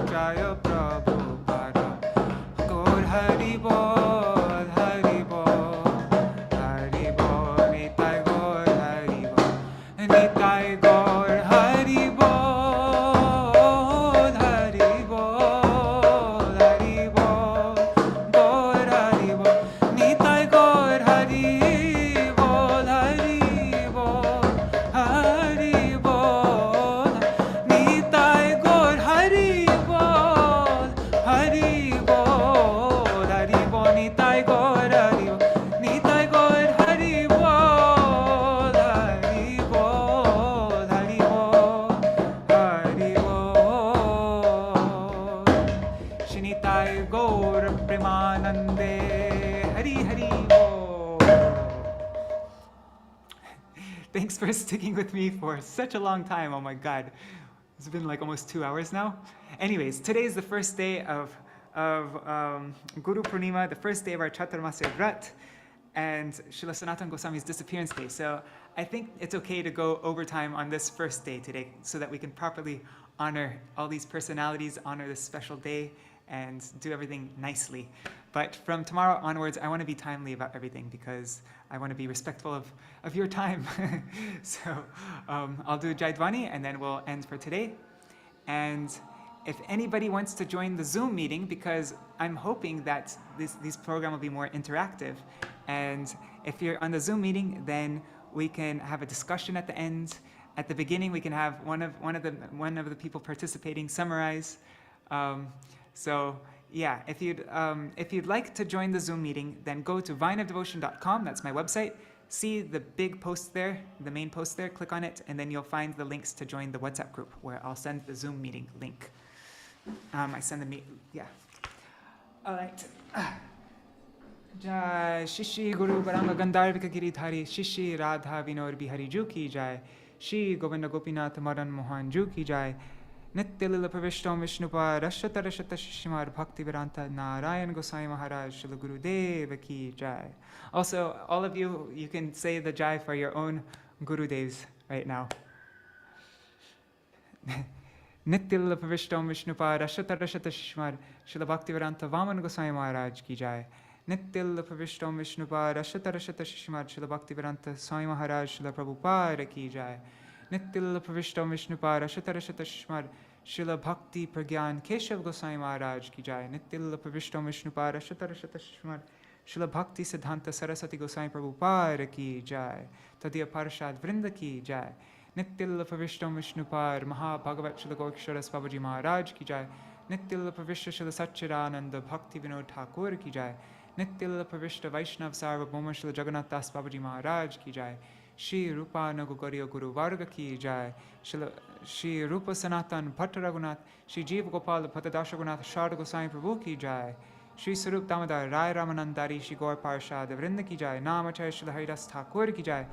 Jai Prabhupada, Gaur Haribol, Nitai Gaur Haribol, Nitai Gaur Haribol, Gaur Haribol, Nitai Gaur Haribol, Nitai Gaur Haribol, Nitai Gaur Shinitai Gaur Premanande, Hari Bol. Thanks for sticking with me for such a long time. Oh my God, it's been like almost 2 hours now. Anyways, today is the first day of Guru Pūrṇimā, the first day of our Chaturmasya Vrat, and Śrīla Sanātana Gosvāmī's disappearance day. So I think it's okay to go overtime on this first day today so that we can properly honor all these personalities, honor this special day, and do everything nicely. But from tomorrow onwards, I want to be timely about everything because I want to be respectful of your time. So I'll do Jaidvani and then we'll end for today. And if anybody wants to join the Zoom meeting, because I'm hoping that this program will be more interactive, and if you're on the Zoom meeting, then we can have a discussion at the end. At the beginning, we can have one of the people participating summarize. So yeah, if you'd like to join the Zoom meeting, then go to vineofdevotion.com. That's my website. See the big post there, the main post there. Click on it, and then you'll find the links to join the WhatsApp group, where I'll send the Zoom meeting link. I send the yeah. All right. Jai Shishi Guru Baranga Gandharvika Giridhari Shishi Radha Vinod Bihari Ju ki jai. Shri Govinda Gopinath Madan Mohan Ju ki jai. Nitya Lila Pravishtam Vishnupa Rashata Rashata Shishimar Bhakti Vedanta Narayan Gosai Maharaj Śrīla Gurudeva ki jai. Also, all of you, you can say the jai for your own Gurudevs right now. Nitya Lila Pravishtam Vishnupa Rashata Rashata Shishimar Śrīla Bhakti Vedanta Vaman Gosai Maharaj ki jai. Nitya Lila Pravishtam Vishnupa Rashata Rashata Shishimar Śrīla Bhakti Vedanta Swami Maharaj Śrīla Prabhupada ki jai. Nitya Lila Pravishtam Vishnupa Rashata Rashata Shishimar Śrīla Bhakti Pragyan Keshav Gosai Maharaj ki jai. Nitya Lila Pravishtam Vishnupa Rashata Rashata Shishimar Śrīla Bhakti Siddhanta Saraswati Gosai Prabhupada ki jai. Tadiya Parashad Vrinda ki jai. Nitya Lila Pravishtam Vishnupa Mahā-bhāgavata Śrīla Gokshara Babaji Maharaj ki jai. Nitya Lila Pravishta Śrīla Satchidananda Bhakti Vinod Thakur ki jai. Nitya Lila Pravishta Vaishnav Sarvabhauma Śrīla Jagannath Das Babaji Maharaj ki jai. Shri Rupa Nagogariya Guru Varga ki jai. Shri Rupa Sanātana Bhatta Shri Jiva Gopal Patadasha Gunath Sharda Gosai Prabhu ki jai. Shri Sarup Damodar Rai Ramanandari Shri Gaur Parshad Vrinda ki jai. Namacharya Śrīla Haridas Thakur ki jai.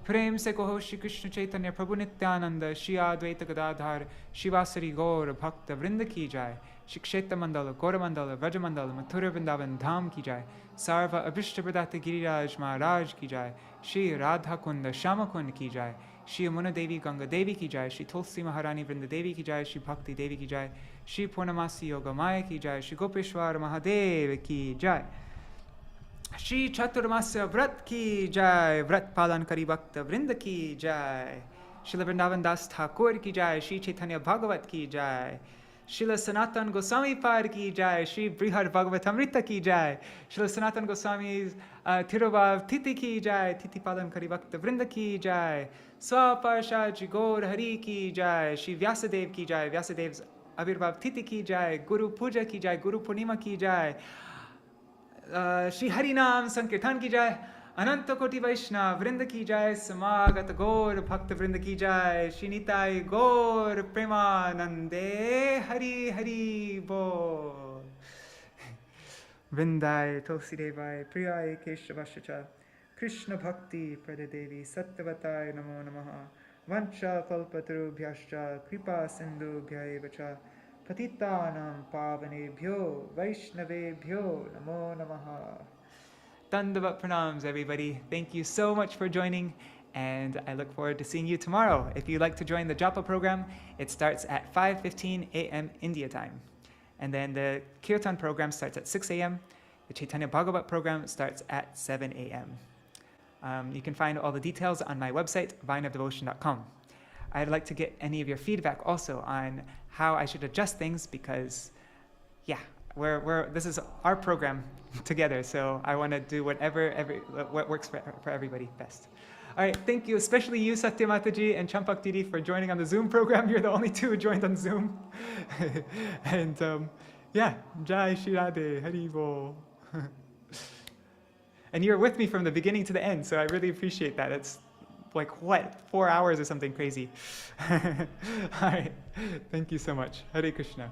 Prem se koho Shri Krishna Chaitanya Prabhu Nityananda Shri Advaita Gadadhar Shivasari Gaur Bhakta Vrinda ki jai. Shri Kshetra Mandala, Gaura Mandala, Vraja Mandala, Mathura Vrindavan Dham ki jai. Sarva Abhishta Pradata Giriraj Maharaj ki jai. Shri Radha Kunda Shama Kund ki jai. Shri Yamuna Devi Ganga Devi ki jai. Shri Tulsi Maharani Vrinda Devi ki jai. Shri Bhakti Devi ki jai. Shri Pūrṇimā Yoga Maya ki jai. Shri Gopeshwara Mahadeva ki jai. Shri Chaturmasya Vrat ki jai. Vrat Palan Kari Bhakta Vrinda ki jai. Śrīla Vrindavan Das Thakur ki jai. Śrī Caitanya-bhāgavata ki jai. Śrīla Sanātana Gosvāmī Par ki jai. Shri Brihad Bhagavatamrita ki jai. Śrīla Sanātana Gosvāmī's Tirubhav Titi ki jai. Titi Palan Kari Bhakta Vrinda ki jai. Swaparshad Shri Gaur Hari ki jai. Shri Vyāsa-dev ki jai. Vyāsa-dev's Avirbhav Titi ki jai. Guru Puja ki jai. Guru Pūrṇimā ki jai. Shri Harinam Sankirtan ki jai. Ananta Koti Vaishnav Vrinda ki jai. Samagata Gaur Bhakta Vrinda ki jai. Shri Nitai Gaur Premanande Hari Hari Bol. Vrindai Tulsi Devai Priyai Keshavashacha Krishna Bhakti Pradadevi Sattvatai Namo Namaha Vancha Kalpatarubhyascha Kripa Sindhubhyaevacha Patitanam Pavanebhyo Vaishnavebhyo Namo Namaha. Dandavat pranams, everybody. Thank you so much for joining, and I look forward to seeing you tomorrow. If you'd like to join the Japa program, it starts at 5:15 a.m. India time. And then the Kirtan program starts at 6 a.m. The Caitanya-bhāgavata program starts at 7 a.m. You can find all the details on my website, vineofdevotion.com. I'd like to get any of your feedback also on how I should adjust things, because, yeah, this is our program together, so I want to do what works for everybody best. All right, thank you, especially you, Satya Mataji and Champak Didi, for joining on the Zoom program. You're the only two who joined on Zoom. And yeah, Jai Shri Radhe, Haribol. And you're with me from the beginning to the end, so I really appreciate that. It's like, 4 hours or something crazy. All right, thank you so much. Hare Krishna.